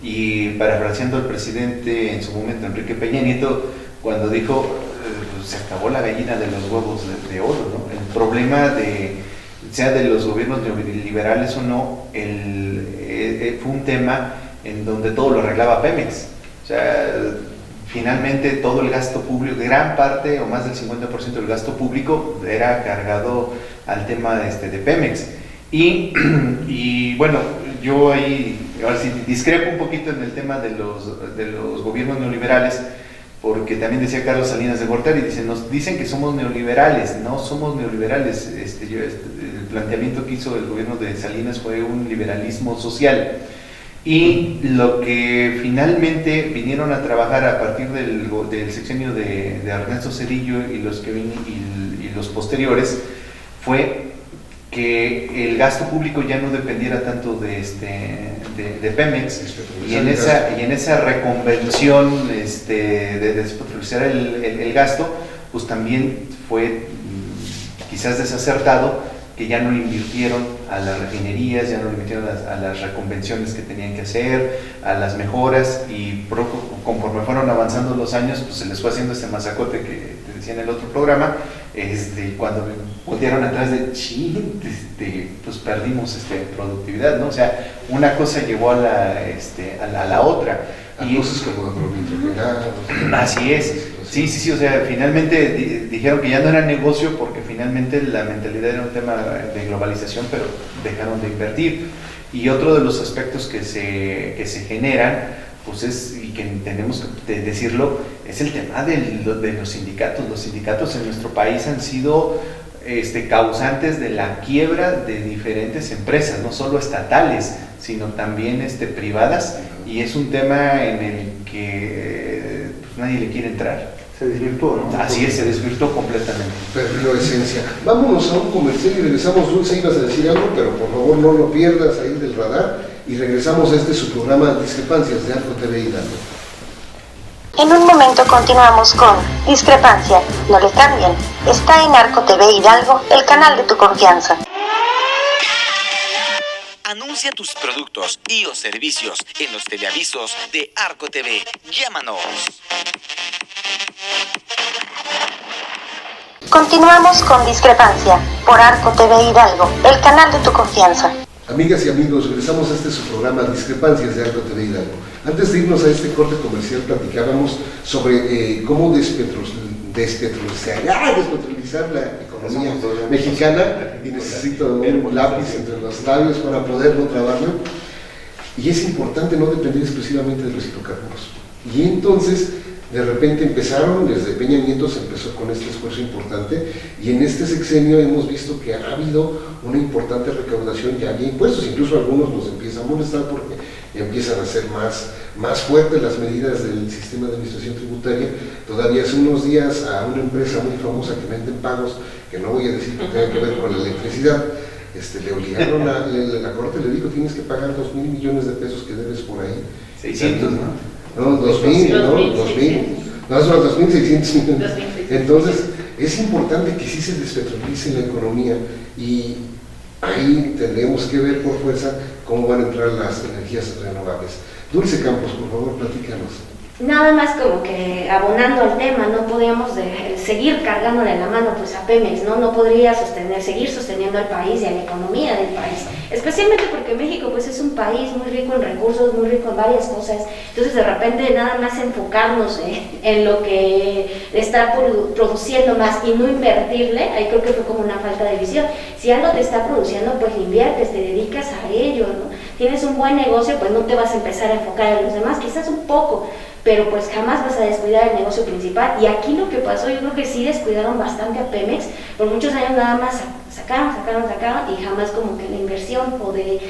Y parafraseando al presidente en su momento, Enrique Peña Nieto, cuando dijo, pues, se acabó la gallina de los huevos de oro, ¿no? El problema sea de los gobiernos neoliberales o no, fue un tema en donde todo lo arreglaba Pemex. O sea, finalmente todo el gasto público, gran parte o más del 50% del gasto público era cargado al tema de Pemex. Y bueno, yo ahí ahora sí discrepo un poquito en el tema de los gobiernos neoliberales, porque también decía Carlos Salinas de Gortari, nos dicen que somos neoliberales. No somos neoliberales. El planteamiento que hizo el gobierno de Salinas fue un liberalismo social, y lo que finalmente vinieron a trabajar a partir del sexenio de Ernesto Zedillo y los posteriores fue que el gasto público ya no dependiera tanto de Pemex, y en esa reconversión de despetrolizar el gasto, pues también fue quizás desacertado que ya no invirtieron a las refinerías, ya no invirtieron a las reconvenciones que tenían que hacer, a las mejoras, y conforme fueron avanzando los años, pues se les fue haciendo este masacote que te decía en el otro programa, cuando voltearon atrás pues perdimos productividad, ¿no? O sea, una cosa llevó a la otra. Y cosas como agronitrogenados. Así es. Sí, o sea, finalmente dijeron que ya no era negocio porque finalmente la mentalidad era un tema de globalización, pero dejaron de invertir. Y otro de los aspectos que se generan, pues y que tenemos que decirlo, es el tema de los sindicatos. Los sindicatos en nuestro país han sido causantes de la quiebra de diferentes empresas, no solo estatales, sino también privadas, y es un tema en el que pues, nadie le quiere entrar. Se desvirtuó, ¿no? Así es, se desvirtuó completamente. Perdió esencia. Vámonos a un comercial y regresamos. Dulce, ibas a decir algo, pero por favor no lo pierdas ahí del radar, y regresamos a su programa Discrepancias de Arco TV Hidalgo. En un momento continuamos con Discrepancia. No le cambien. Está en Arco TV Hidalgo, el canal de tu confianza. Anuncia tus productos y o servicios en los teleavisos de Arco TV. Llámanos. Continuamos con Discrepancia por Arco TV Hidalgo, el canal de tu confianza. Amigas y amigos, regresamos a su programa Discrepancias de Arco TV Hidalgo. Antes de irnos a este corte comercial, platicábamos sobre cómo despetrolizar la economía mexicana, y necesito un lápiz entre los labios para poder no trabarlo. Y es importante no depender exclusivamente de los hidrocarburos. Y entonces, de repente desde Peña Nieto se empezó con este esfuerzo importante, y en este sexenio hemos visto que ha habido una importante recaudación, ya había impuestos, incluso algunos nos empiezan a molestar porque ya empiezan a ser más fuertes las medidas del sistema de administración tributaria. Todavía hace unos días a una empresa muy famosa que vende pagos, que no voy a decir que tenga que ver con la electricidad, le obligaron la corte le dijo: tienes que pagar 2,000 millones de pesos que debes por ahí. 600, ¿no? No, 2,000, ¿no? 2,000. No, son 2,600 millones. Entonces, es importante que sí se despetrolice la economía, y ahí tendremos que ver por fuerza cómo van a entrar las energías renovables. Dulce Campos, por favor, platícanos. Nada más como que abonando al tema, no podíamos seguir cargándole la mano pues a Pemex, no podría seguir sosteniendo al país y a la economía del país, especialmente porque México pues es un país muy rico en recursos, muy rico en varias cosas. Entonces de repente nada más enfocarnos en lo que está produciendo más y no invertirle, ahí creo que fue como una falta de visión. Si algo te está produciendo, pues inviertes, te dedicas a ello, ¿no? Tienes un buen negocio, pues no te vas a empezar a enfocar en los demás, quizás un poco, pero pues jamás vas a descuidar el negocio principal. Y aquí lo que pasó, yo creo que sí descuidaron bastante a Pemex. Por muchos años nada más sacaron, y jamás como que la inversión o de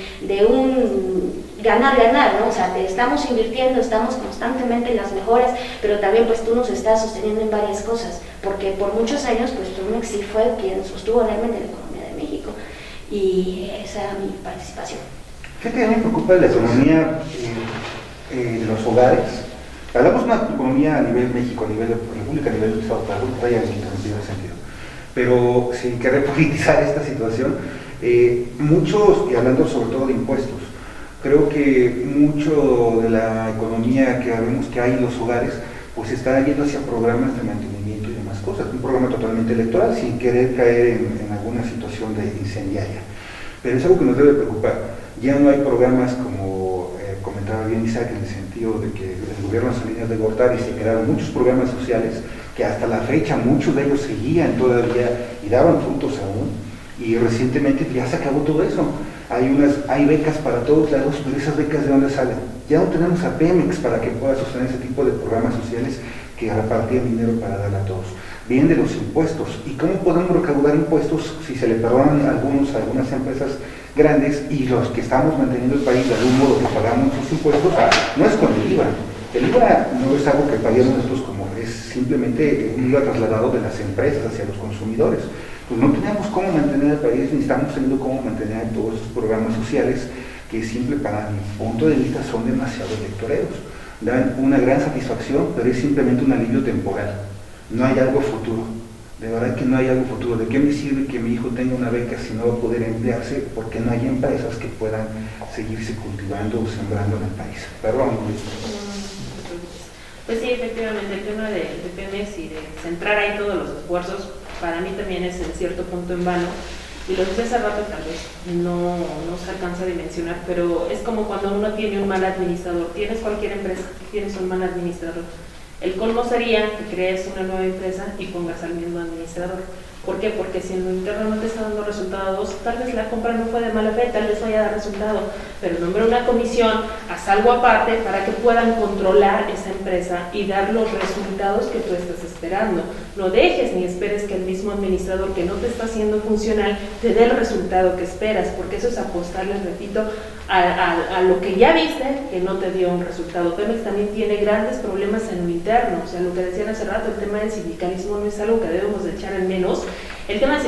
un ganar, ¿no? O sea, te estamos invirtiendo, estamos constantemente en las mejoras, pero también pues tú nos estás sosteniendo en varias cosas, porque por muchos años pues Pemex sí fue quien sostuvo realmente la economía de México, y esa era mi participación. ¿Qué te me preocupa de la economía de los hogares? Hablamos de una economía a nivel México, a nivel de República, a nivel de Estado, para que vaya en el sentido. Pero sin querer politizar esta situación, muchos, y hablando sobre todo de impuestos, creo que mucho de la economía que vemos que hay en los hogares, pues está yendo hacia programas de mantenimiento y demás cosas. Un programa totalmente electoral, sin querer caer en alguna situación de incendiaria. Pero es algo que nos debe preocupar. Ya no hay programas como comentaba bien Isaac, en el sentido de que el gobierno de Salinas de Gortari se crearon muchos programas sociales que hasta la fecha muchos de ellos seguían todavía y daban frutos aún, y recientemente ya se acabó todo eso. Hay becas para todos lados, pero esas becas ¿de dónde salen? Ya no tenemos a Pemex para que pueda sostener ese tipo de programas sociales que repartían dinero para dar a todos. Vienen de los impuestos. ¿Y cómo podemos recaudar impuestos si se le perdonan a algunas empresas grandes, y los que estamos manteniendo el país de algún modo que pagamos sus impuestos? No es con el IVA. El IVA no es algo que paguemos nosotros, como es simplemente un IVA trasladado de las empresas hacia los consumidores. pues no tenemos cómo mantener el país, ni estamos teniendo cómo mantener todos esos programas sociales que siempre, para mi punto de vista, son demasiado electoreros. Dan una gran satisfacción, pero es simplemente un alivio temporal. No hay algo futuro. De verdad que no hay algo futuro. ¿De qué me sirve que mi hijo tenga una beca si no va a poder emplearse? Porque no hay empresas que puedan seguirse cultivando o sembrando en el país. Perdón, Luis. Pues sí, efectivamente, el tema de Pemex y de centrar ahí todos los esfuerzos, para mí también es en cierto punto en vano. Y lo decía hace rato, tal vez no se alcanza a dimensionar, pero es como cuando uno tiene un mal administrador. Tienes cualquier empresa, tienes un mal administrador. El colmo sería que crees una nueva empresa y pongas al mismo administrador. ¿Por qué? Porque si en lo interno no te está dando resultados, tal vez la compra no fue de mala fe, tal vez vaya a dar resultado, pero nombra una comisión, haz algo aparte para que puedan controlar esa empresa y dar los resultados que tú estás esperando. No dejes ni esperes que el mismo administrador que no te está haciendo funcional te dé el resultado que esperas, porque eso es apostarles, repito, a lo que ya viste que no te dio un resultado. Pemex también tiene grandes problemas en lo interno, o sea, lo que decían hace rato, el tema del sindicalismo no es algo que debemos de echar en menos. El tema es,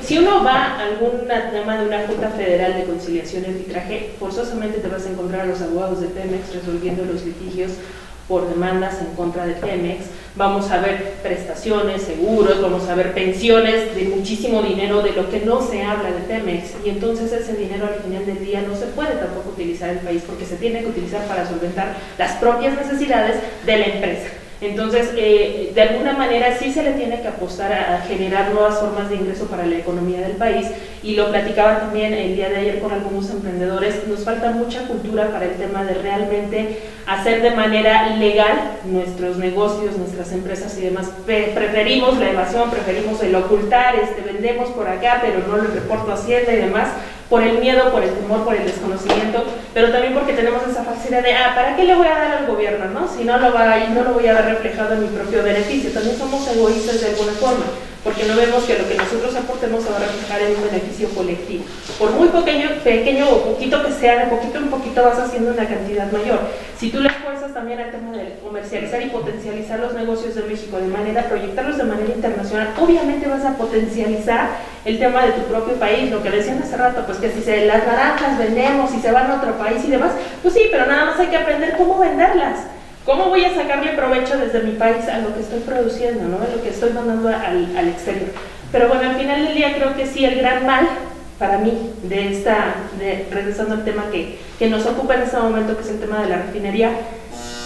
si uno va a algún tema de una Junta Federal de Conciliación y Arbitraje, forzosamente te vas a encontrar a los abogados de Pemex resolviendo los litigios por demandas en contra de Pemex. Vamos a ver prestaciones, seguros, vamos a ver pensiones de muchísimo dinero de lo que no se habla de Pemex, y entonces ese dinero al final del día no se puede tampoco utilizar en el país porque se tiene que utilizar para solventar las propias necesidades de la empresa. Entonces, de alguna manera sí se le tiene que apostar a generar nuevas formas de ingreso para la economía del país, y lo platicaba también el día de ayer con algunos emprendedores. Nos falta mucha cultura para el tema de realmente hacer de manera legal nuestros negocios, nuestras empresas y demás. Preferimos la evasión, preferimos el ocultar, vendemos por acá pero no lo reporto a Hacienda y demás, por el miedo, por el temor, por el desconocimiento, pero también porque tenemos esa facilidad de, ¿para qué le voy a dar al gobierno, no? Si no lo voy a ver reflejado en mi propio beneficio. También somos egoístas de alguna forma, porque no vemos que lo que nosotros aportemos se va a reflejar en un beneficio colectivo. Por muy pequeño o poquito que sea, de poquito en poquito vas haciendo una cantidad mayor. Si tú le esfuerzas también al tema de comercializar y potencializar los negocios de México de manera, proyectarlos de manera internacional, obviamente vas a potencializar el tema de tu propio país. Lo que decían hace rato, pues que si las naranjas vendemos y se van a otro país y demás, pues sí, pero nada más hay que aprender cómo venderlas. ¿Cómo voy a sacarle provecho desde mi país a lo que estoy produciendo, ¿no? A lo que estoy mandando al exterior? Pero bueno, al final del día creo que sí, el gran mal para mí regresando al tema que nos ocupa en este momento, que es el tema de la refinería,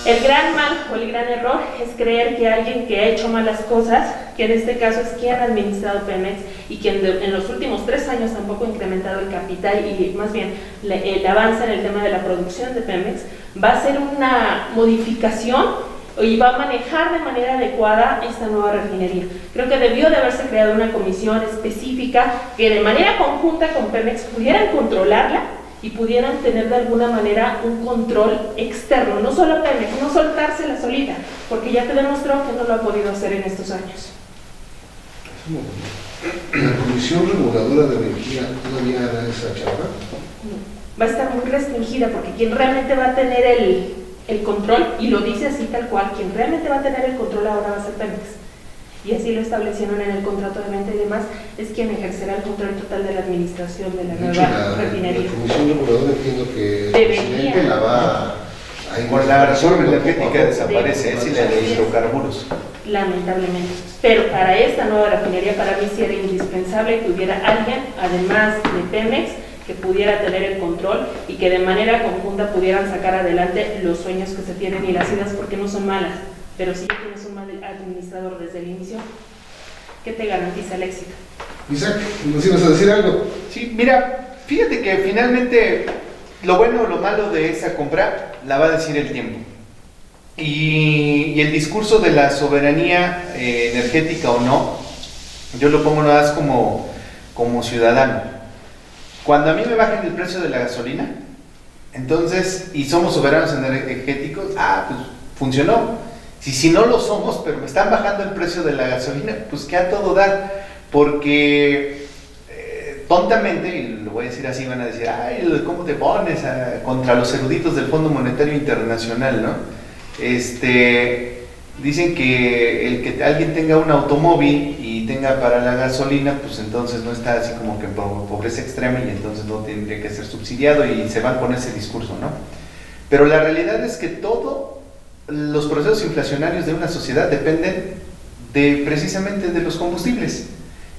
el gran mal o el gran error es creer que alguien que ha hecho malas cosas, que en este caso es quien ha administrado Pemex y quien en los últimos 3 años tampoco ha incrementado el capital y más bien el avance en el tema de la producción de Pemex, va a hacer una modificación y va a manejar de manera adecuada esta nueva refinería. Creo que debió de haberse creado una comisión específica que de manera conjunta con Pemex pudieran controlarla y pudieran tener de alguna manera un control externo, no solo Pemex, no soltársela solita, porque ya te demostró que no lo ha podido hacer en estos años. ¿La Comisión Reguladora de Energía todavía hará esa chamba? Va a estar muy restringida, porque quien realmente va a tener el control, y lo dice así tal cual, quien realmente va a tener el control ahora va a ser Pemex. Y así lo establecieron en el contrato de venta y demás, es quien ejercerá el control total de la administración de la nueva refinería. La Comisión Reguladora, entiendo que el presidente la va a... Por la reforma energética desaparece, es y la de hidrocarburos. Lamentablemente. Pero para esta nueva refinería, para mí sí era indispensable que hubiera alguien, además de Pemex, que pudiera tener el control y que de manera conjunta pudieran sacar adelante los sueños que se tienen y las ideas, porque no son malas, pero si tienes un mal administrador desde el inicio, ¿qué te garantiza el éxito? Isaac, ¿nos ibas a decir algo? Sí, mira, fíjate que finalmente lo bueno o lo malo de esa compra la va a decir el tiempo. Y el discurso de la soberanía energética o no, yo lo pongo nada más como ciudadano. Cuando a mí me bajen el precio de la gasolina, entonces, y somos soberanos energéticos, pues funcionó. Si no lo somos, pero me están bajando el precio de la gasolina, pues que a todo dar, porque tontamente, y lo voy a decir así, van a decir, ¿cómo te pones contra los eruditos del Fondo Monetario Internacional, no? Dicen que el que alguien tenga un automóvil y tenga para la gasolina, pues entonces no está así como que en pobreza extrema y entonces no tendría que ser subsidiado, y se van con ese discurso, ¿no? Pero la realidad es que todos los procesos inflacionarios de una sociedad dependen precisamente de los combustibles.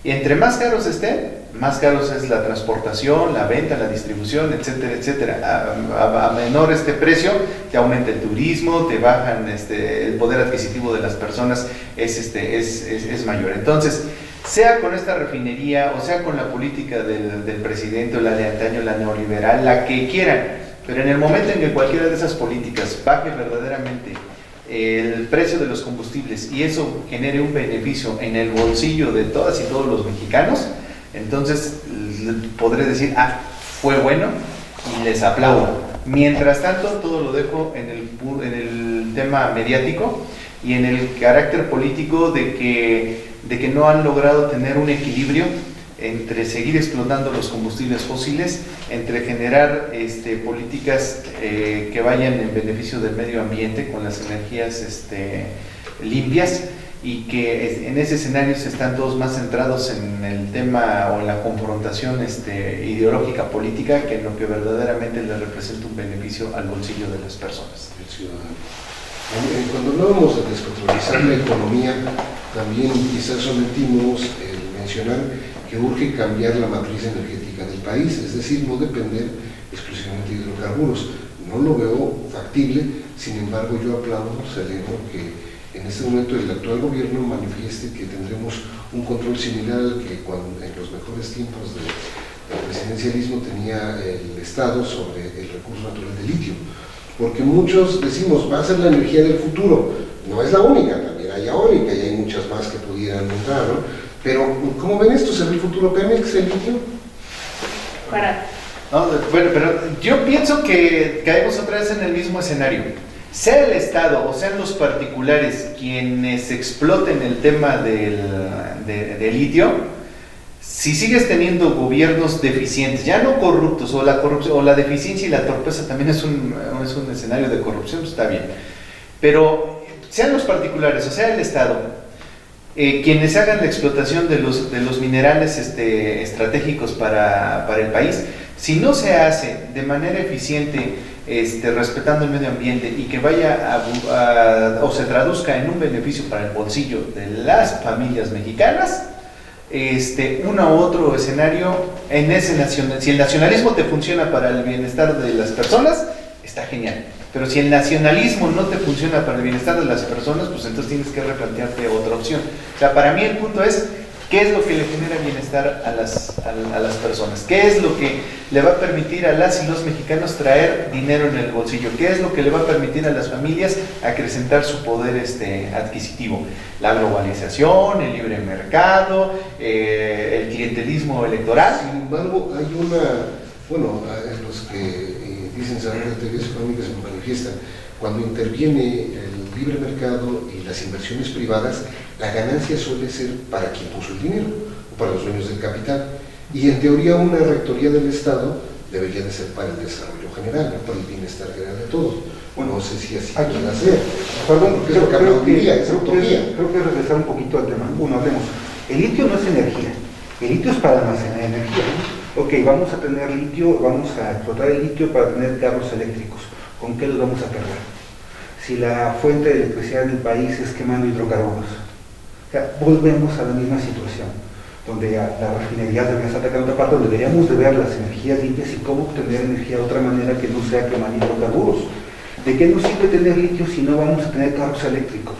Y entre más caros estén, más caros es la transportación, la venta, la distribución, etcétera, etcétera. A menor precio, te aumenta el turismo, te bajan el poder adquisitivo de las personas, es mayor. Entonces, sea con esta refinería o sea con la política del presidente o la de antaño, la neoliberal, la que quieran, pero en el momento en que cualquiera de esas políticas baje verdaderamente el precio de los combustibles y eso genere un beneficio en el bolsillo de todas y todos los mexicanos, entonces podré decir, fue bueno y les aplaudo. Mientras tanto, todo lo dejo en el tema mediático y en el carácter político de que no han logrado tener un equilibrio entre seguir explotando los combustibles fósiles, entre generar políticas que vayan en beneficio del medio ambiente con las energías limpias, y que en ese escenario están todos más centrados en el tema o en la confrontación ideológica política que en lo que verdaderamente le representa un beneficio al bolsillo de las personas. El ciudadano. Cuando hablábamos de descontrolizar la economía, también quizás omitimos el mencionar que urge cambiar la matriz energética del país, es decir, no depender exclusivamente de hidrocarburos. No lo veo factible, sin embargo yo aplaudo, celebro que en este momento el actual gobierno manifieste que tendremos un control similar al que en los mejores tiempos del presidencialismo tenía el Estado sobre el recurso natural del litio, porque muchos decimos va a ser la energía del futuro, no es la única, también hay eólica y hay muchas más que pudieran entrar, ¿no? Pero, ¿cómo ven esto? ¿Será el futuro Pemex, el litio? Bueno, pero yo pienso que caemos otra vez en el mismo escenario. Sea el Estado o sean los particulares quienes exploten el tema del litio, si sigues teniendo gobiernos deficientes, ya no corruptos, o la corrupción o la deficiencia y la torpeza también es un escenario de corrupción, pues está bien. Pero sean los particulares o sea el Estado, quienes hagan la explotación de los minerales estratégicos para el país, si no se hace de manera eficiente, respetando el medio ambiente y que vaya o se traduzca en un beneficio para el bolsillo de las familias mexicanas, uno u otro escenario, si el nacionalismo te funciona para el bienestar de las personas, está genial. Pero si el nacionalismo no te funciona para el bienestar de las personas, pues entonces tienes que replantearte otra opción. O sea, para mí el punto es, ¿qué es lo que le genera bienestar a las personas? ¿Qué es lo que le va a permitir a las y los mexicanos traer dinero en el bolsillo? ¿Qué es lo que le va a permitir a las familias acrecentar su poder adquisitivo? La globalización, el libre mercado, el clientelismo electoral. Sin embargo, hay los que dicen saber de teorías económicas se manifiestan, cuando interviene el libre mercado y las inversiones privadas, la ganancia suele ser para quien puso el dinero o para los dueños del capital, y en teoría una rectoría del Estado debería de ser para el desarrollo general, no para el bienestar general de todos. Bueno, no sé si así puede ser. Perdón, creo que regresar un poquito al tema. Hablemos. El litio no es energía, el litio es para almacenar energía. Ok, vamos a tener litio, vamos a explotar el litio para tener carros eléctricos. ¿Con qué los vamos a cargar? Si la fuente de electricidad del país es quemando hidrocarburos. O sea, volvemos a la misma situación, donde la refinería debería estar atacando otra parte, donde deberíamos de ver las energías limpias y cómo obtener energía de otra manera que no sea quemar hidrocarburos. ¿De qué nos sirve tener litio si no vamos a tener carros eléctricos?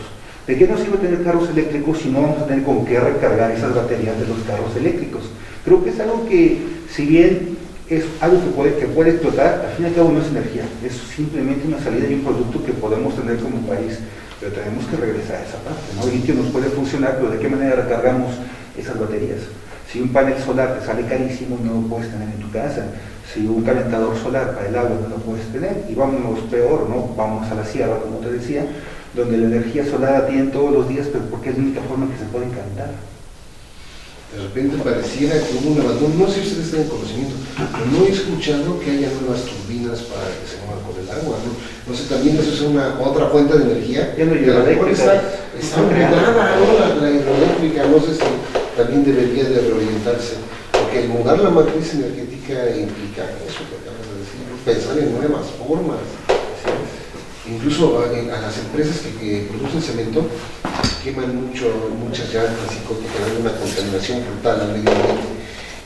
¿De qué nos sirve tener carros eléctricos si no vamos a tener con qué recargar esas baterías de los carros eléctricos? Creo que es algo que, si bien es algo que puede explotar, al fin y al cabo no es energía, es simplemente una salida y un producto que podemos tener como país, pero tenemos que regresar a esa parte, ¿no? El litio nos puede funcionar, pero ¿de qué manera recargamos esas baterías? Si un panel solar te sale carísimo, no lo puedes tener en tu casa. Si un calentador solar para el agua no lo puedes tener, y vámonos peor, ¿no? Vamos a la sierra, como te decía, donde la energía solar la tienen todos los días, pero porque es la única forma que se pueden calentar. De repente pareciera que hubo un abandono, no sé si ustedes tienen conocimiento, pero no he escuchado que haya nuevas turbinas para que se muevan con el agua, ¿no? No sé, también eso es otra fuente de energía. Ya no que a lo mejor eléctrica. está ordenada, ¿no? La hidroeléctrica, no sé si también debería de reorientarse, porque el mudar la matriz energética implica eso que acabas de decir, pensar en nuevas formas. Incluso a las empresas que producen cemento queman muchas llantas y generan una contaminación brutal al medio ambiente.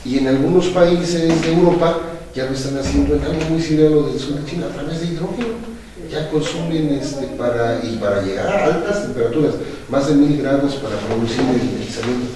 Y en algunos países de Europa ya lo están haciendo en algo muy similar a lo del sur de China, a través de hidrógeno. Ya consumen para llegar a altas temperaturas, más de 1000 grados para producir el cemento.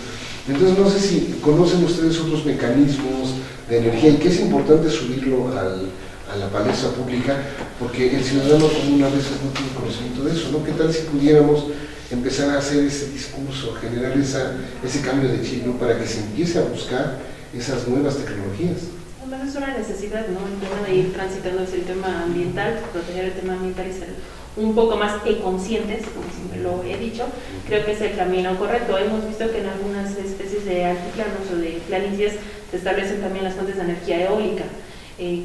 Entonces no sé si conocen ustedes otros mecanismos de energía y que es importante subirlo a la palestra pública, porque el ciudadano común a veces no tiene conocimiento de eso, ¿no? ¿Qué tal si pudiéramos empezar a hacer ese discurso, generar ese cambio de chip, ¿no? Para que se empiece a buscar esas nuevas tecnologías? Además es una necesidad, ¿no? El tema de ir transitando hacia el tema ambiental, proteger el tema ambiental y ser un poco más conscientes, como siempre lo he dicho, creo que es el camino correcto. Hemos visto que en algunas especies de altiplanos o de planicies se establecen también las fuentes de energía eólica.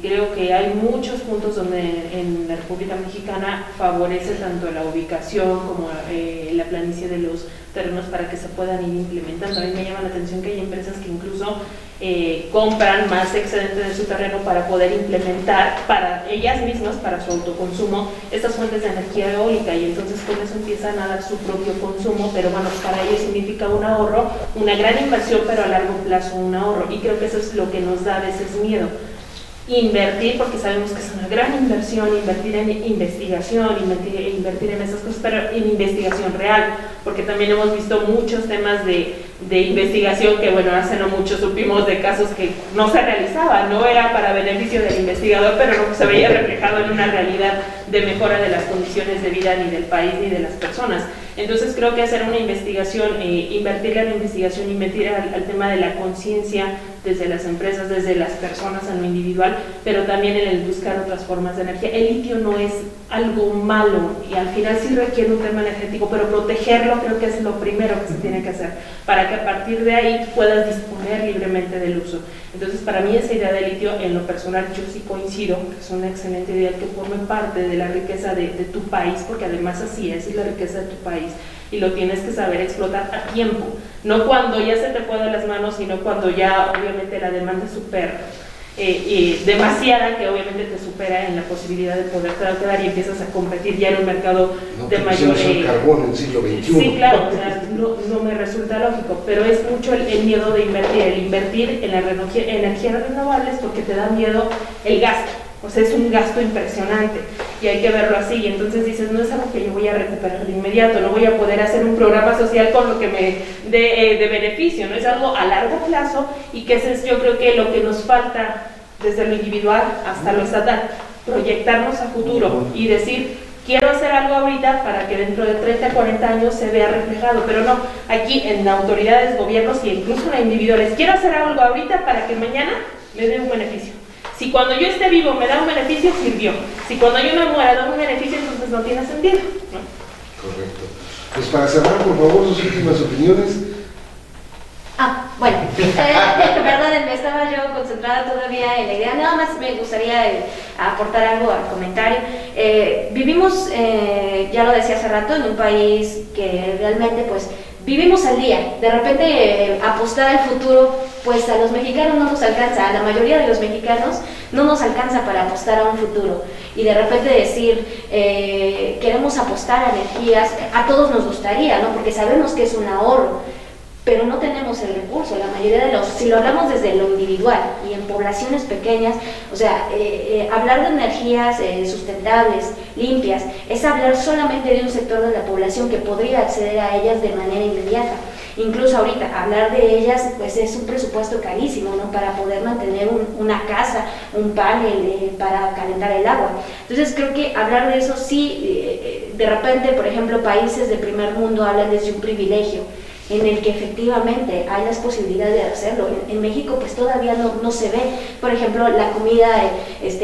Creo que hay muchos puntos donde en la República Mexicana favorece tanto la ubicación como la planicie de los terrenos para que se puedan ir implementando. A mí me llama la atención que hay empresas que incluso compran más excedente de su terreno para poder implementar para ellas mismas, para su autoconsumo, estas fuentes de energía eólica, y entonces con eso empiezan a dar su propio consumo, pero bueno, para ellos significa un ahorro, una gran inversión, pero a largo plazo un ahorro, y creo que eso es lo que nos da a veces miedo. Invertir, porque sabemos que es una gran inversión, invertir en investigación, invertir en esas cosas, pero en investigación real, porque también hemos visto muchos temas de investigación que, bueno, hace no mucho supimos de casos que no se realizaban, no era para beneficio del investigador, pero no se veía reflejado en una realidad de mejora de las condiciones de vida ni del país ni de las personas. Entonces creo que hacer una investigación, invertirle en la investigación, invertir al tema de la conciencia desde las empresas, desde las personas en lo individual, pero también en el buscar otras formas de energía. El litio no es algo malo y al final sí requiere un tema energético, pero protegerlo creo que es lo primero que se tiene que hacer para que a partir de ahí puedas disponer libremente del uso. Entonces para mí esa idea del litio, en lo personal yo sí coincido, que es una excelente idea que forme parte de la riqueza de tu país, porque además así es la riqueza de tu país. Y lo tienes que saber explotar a tiempo, no cuando ya se te fue de las manos, sino cuando ya obviamente la demanda es súper demasiada, que obviamente te supera en la posibilidad de poder quedar y empiezas a competir ya en un mercado de mayor carbón en el siglo XXI. Sí, claro, o sea, no me resulta lógico, pero es mucho el miedo de invertir en energías renovables, porque te da miedo el gasto. O sea, es un gasto impresionante y hay que verlo así. Y entonces dices, no es algo que yo voy a recuperar de inmediato, no voy a poder hacer un programa social con lo que me dé de beneficio, no es algo a largo plazo, y que ese es, yo creo que lo que nos falta desde lo individual hasta lo estatal, proyectarnos a futuro y decir, quiero hacer algo ahorita para que dentro de 30, 40 años se vea reflejado, pero no, aquí en autoridades, gobiernos e incluso en individuales, quiero hacer algo ahorita para que mañana me dé un beneficio. Si cuando yo esté vivo me da un beneficio, sirvió. Si cuando yo me muera da un beneficio, entonces no tiene sentido, ¿no? Correcto. Pues para cerrar, por favor, sus últimas opiniones. Bueno, perdónenme, estaba yo concentrada todavía en la idea, nada más me gustaría aportar algo al comentario. Vivimos, ya lo decía hace rato, en un país que realmente pues vivimos al día. De repente apostar al futuro, pues a los mexicanos no nos alcanza, a la mayoría de los mexicanos no nos alcanza para apostar a un futuro. Y de repente decir, queremos apostar a energías, a todos nos gustaría, ¿no? Porque sabemos que es un ahorro, pero no tenemos el recurso. La mayoría de si lo hablamos desde lo individual y en poblaciones pequeñas, o sea, hablar de energías sustentables, limpias, es hablar solamente de un sector de la población que podría acceder a ellas de manera inmediata. Incluso ahorita, hablar de ellas, pues es un presupuesto carísimo, ¿no? Para poder mantener una casa, un panel para calentar el agua. Entonces creo que hablar de eso sí, de repente, por ejemplo, países del primer mundo hablan desde un privilegio. en el que efectivamente hay las posibilidades de hacerlo. En México pues todavía no se ve, por ejemplo, la comida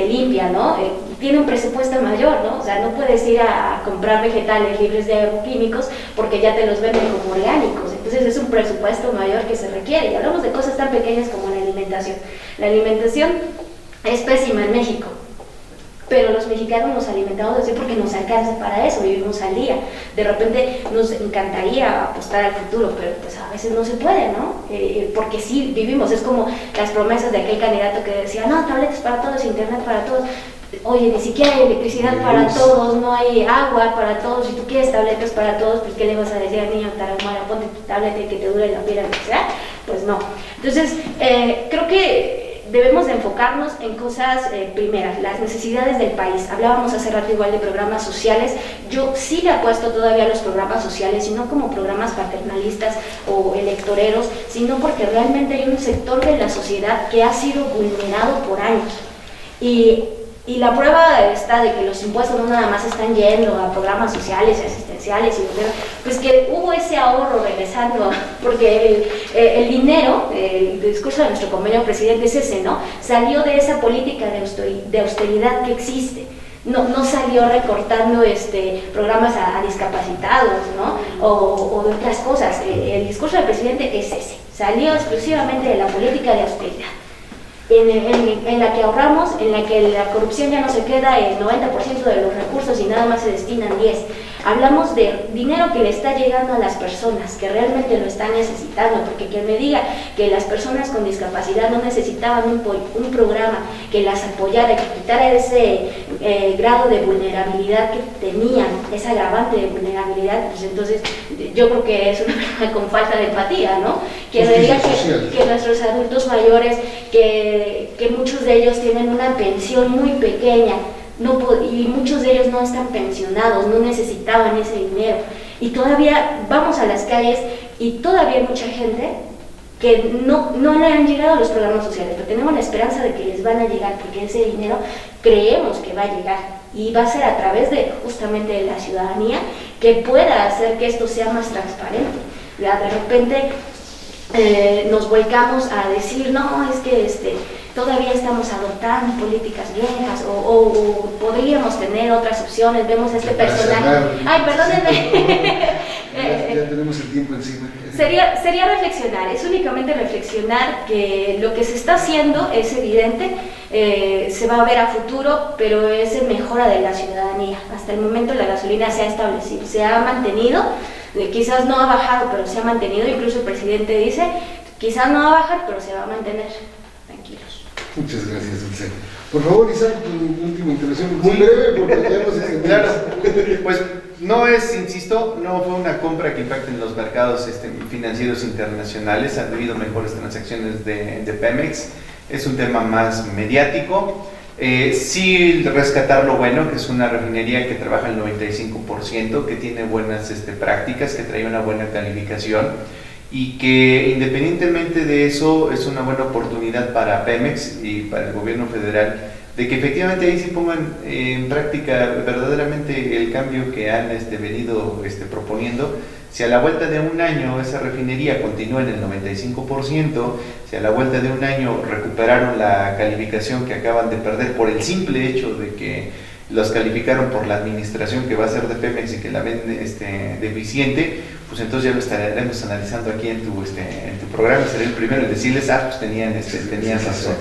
limpia, ¿no? Tiene un presupuesto mayor, ¿no? O sea, no puedes ir a comprar vegetales libres de agroquímicos porque ya te los venden como orgánicos, entonces es un presupuesto mayor que se requiere, y hablamos de cosas tan pequeñas como la alimentación. La alimentación es pésima en México, pero los mexicanos nos alimentamos así porque nos alcanza para eso, vivimos al día. De repente nos encantaría apostar al futuro, pero pues a veces no se puede, ¿no? Porque sí vivimos, es como las promesas de aquel candidato que decía, no, tabletas para todos, internet para todos. Oye, ni siquiera hay electricidad para todos, no hay agua para todos. Si tú quieres tabletas para todos, pues ¿qué le vas a decir al niño tarahumara? Ponte tu tableta y que te dure la vida, o sea, pues no. Entonces, creo que debemos de enfocarnos en cosas primeras, las necesidades del país. Hablábamos hace rato igual de programas sociales. Yo sí le apuesto todavía a los programas sociales, y no como programas paternalistas o electoreros, sino porque realmente hay un sector de la sociedad que ha sido vulnerado por años. Y la prueba está de que los impuestos no nada más están yendo a programas sociales y asistenciales, pues que hubo ese ahorro regresando, porque el dinero, el discurso de nuestro convenio presidente es ese, ¿no? Salió de esa política de austeridad que existe. No salió recortando programas a discapacitados, ¿no? O de otras cosas. El discurso del presidente es ese, salió exclusivamente de la política de austeridad. En la que ahorramos, en la que la corrupción ya no se queda el 90% de los recursos y nada más se destinan 10. Hablamos de dinero que le está llegando a las personas que realmente lo están necesitando, porque quien me diga que las personas con discapacidad no necesitaban un programa que las apoyara, que quitara ese grado de vulnerabilidad que tenían, ese agravante de vulnerabilidad, pues entonces yo creo que es una persona con falta de empatía, ¿no? Quien me diga que nuestros adultos mayores, que muchos de ellos tienen una pensión muy pequeña, y muchos de ellos no están pensionados, no necesitaban ese dinero, y todavía vamos a las calles y todavía hay mucha gente que no le han llegado los programas sociales, pero tenemos la esperanza de que les van a llegar, porque ese dinero creemos que va a llegar, y va a ser a través de justamente de la ciudadanía que pueda hacer que esto sea más transparente. Ya de repente nos volcamos a decir, no, es que todavía estamos adoptando políticas viejas, o podríamos tener otras opciones. Vemos a este personaje. Ay, perdónenme. Ya tenemos el tiempo encima. Sería reflexionar, es únicamente reflexionar que lo que se está haciendo es evidente, se va a ver a futuro, pero es en mejora de la ciudadanía. Hasta el momento la gasolina se ha establecido, se ha mantenido, quizás no ha bajado, pero se ha mantenido. Incluso el presidente dice, quizás no va a bajar, pero se va a mantener. Tranquilos. Muchas gracias, Dulce. Por favor, Isaac, tu última intervención, muy breve, porque ya nos extendimos. Claro, pues no fue una compra que impacte en los mercados financieros internacionales. Han habido mejores transacciones de Pemex. Es un tema más mediático. Sí rescatar lo bueno, que es una refinería que trabaja el 95%, que tiene buenas prácticas, que trae una buena calificación, y que independientemente de eso es una buena oportunidad para Pemex y para el gobierno federal de que efectivamente ahí se pongan en práctica verdaderamente el cambio que han venido proponiendo. Si a la vuelta de un año esa refinería continúa en el 95%, si a la vuelta de un año recuperaron la calificación que acaban de perder por el simple hecho de que los calificaron por la administración que va a ser de Pemex y que la ven deficiente, pues entonces ya lo estaremos analizando aquí en tu programa. Seré el primero en decirles, pues tenían razón.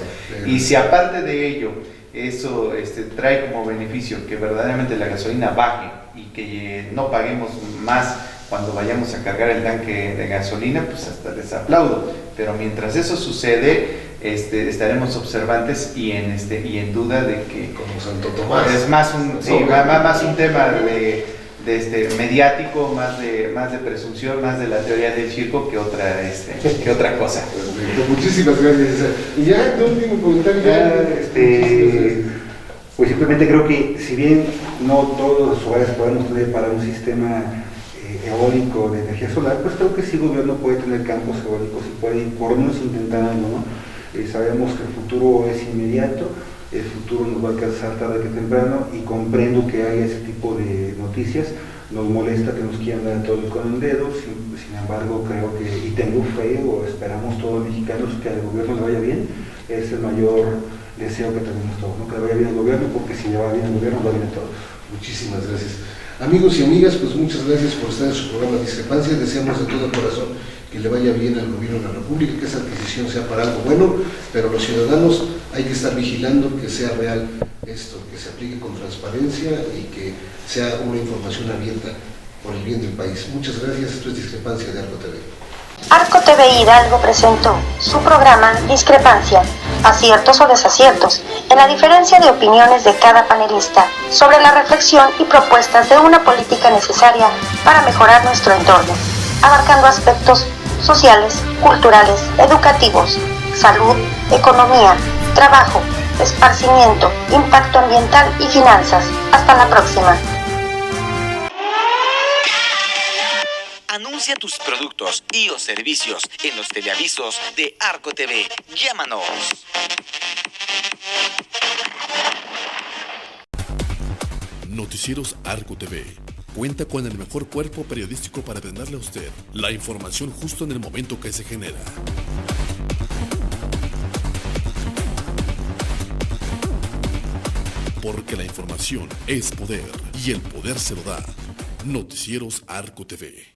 Y si aparte de ello, eso trae como beneficio que verdaderamente la gasolina baje y que no paguemos más cuando vayamos a cargar el tanque de gasolina, pues hasta les aplaudo. Pero mientras eso sucede, estaremos observantes y en duda de que, como Santo Tomás, es más un tema de mediático, más de presunción, más de la teoría del circo que otra cosa. Perfecto. Muchísimas gracias. Y ya tu último comentario. Pues simplemente creo que si bien no todos los hogares podemos tener para un sistema eólico de energía solar, pues creo que sí el gobierno puede tener campos eólicos y puede ir por lo menos intentándolo, ¿no? Sabemos que el futuro es inmediato, el futuro nos va a alcanzar tarde que temprano, y comprendo que haya ese tipo de noticias, Nos molesta que nos quieran dar todo con el dedo, sin embargo creo que, y tengo fe, o esperamos todos los mexicanos, que al gobierno le vaya bien. Es el mayor deseo que tenemos todos, ¿no? Que le vaya bien al gobierno, porque si le va bien al gobierno, va bien a todos. Muchísimas gracias. Amigos y amigas, pues muchas gracias por estar en su programa Discrepancias. Deseamos de todo corazón que le vaya bien al gobierno de la República, que esa adquisición sea para algo bueno, pero los ciudadanos hay que estar vigilando que sea real esto, que se aplique con transparencia y que sea una información abierta por el bien del país. Muchas gracias. Esto es Discrepancia de Arco TV. Arco TV Hidalgo presentó su programa Discrepancia, aciertos o desaciertos, en la diferencia de opiniones de cada panelista sobre la reflexión y propuestas de una política necesaria para mejorar nuestro entorno, abarcando aspectos sociales, culturales, educativos, salud, economía, trabajo, esparcimiento, impacto ambiental y finanzas. Hasta la próxima. Anuncia tus productos y o servicios en los teleavisos de Arco TV. Llámanos. Noticieros Arco TV cuenta con el mejor cuerpo periodístico para brindarle a usted la información justo en el momento que se genera. Porque la información es poder y el poder se lo da Noticieros Arco TV.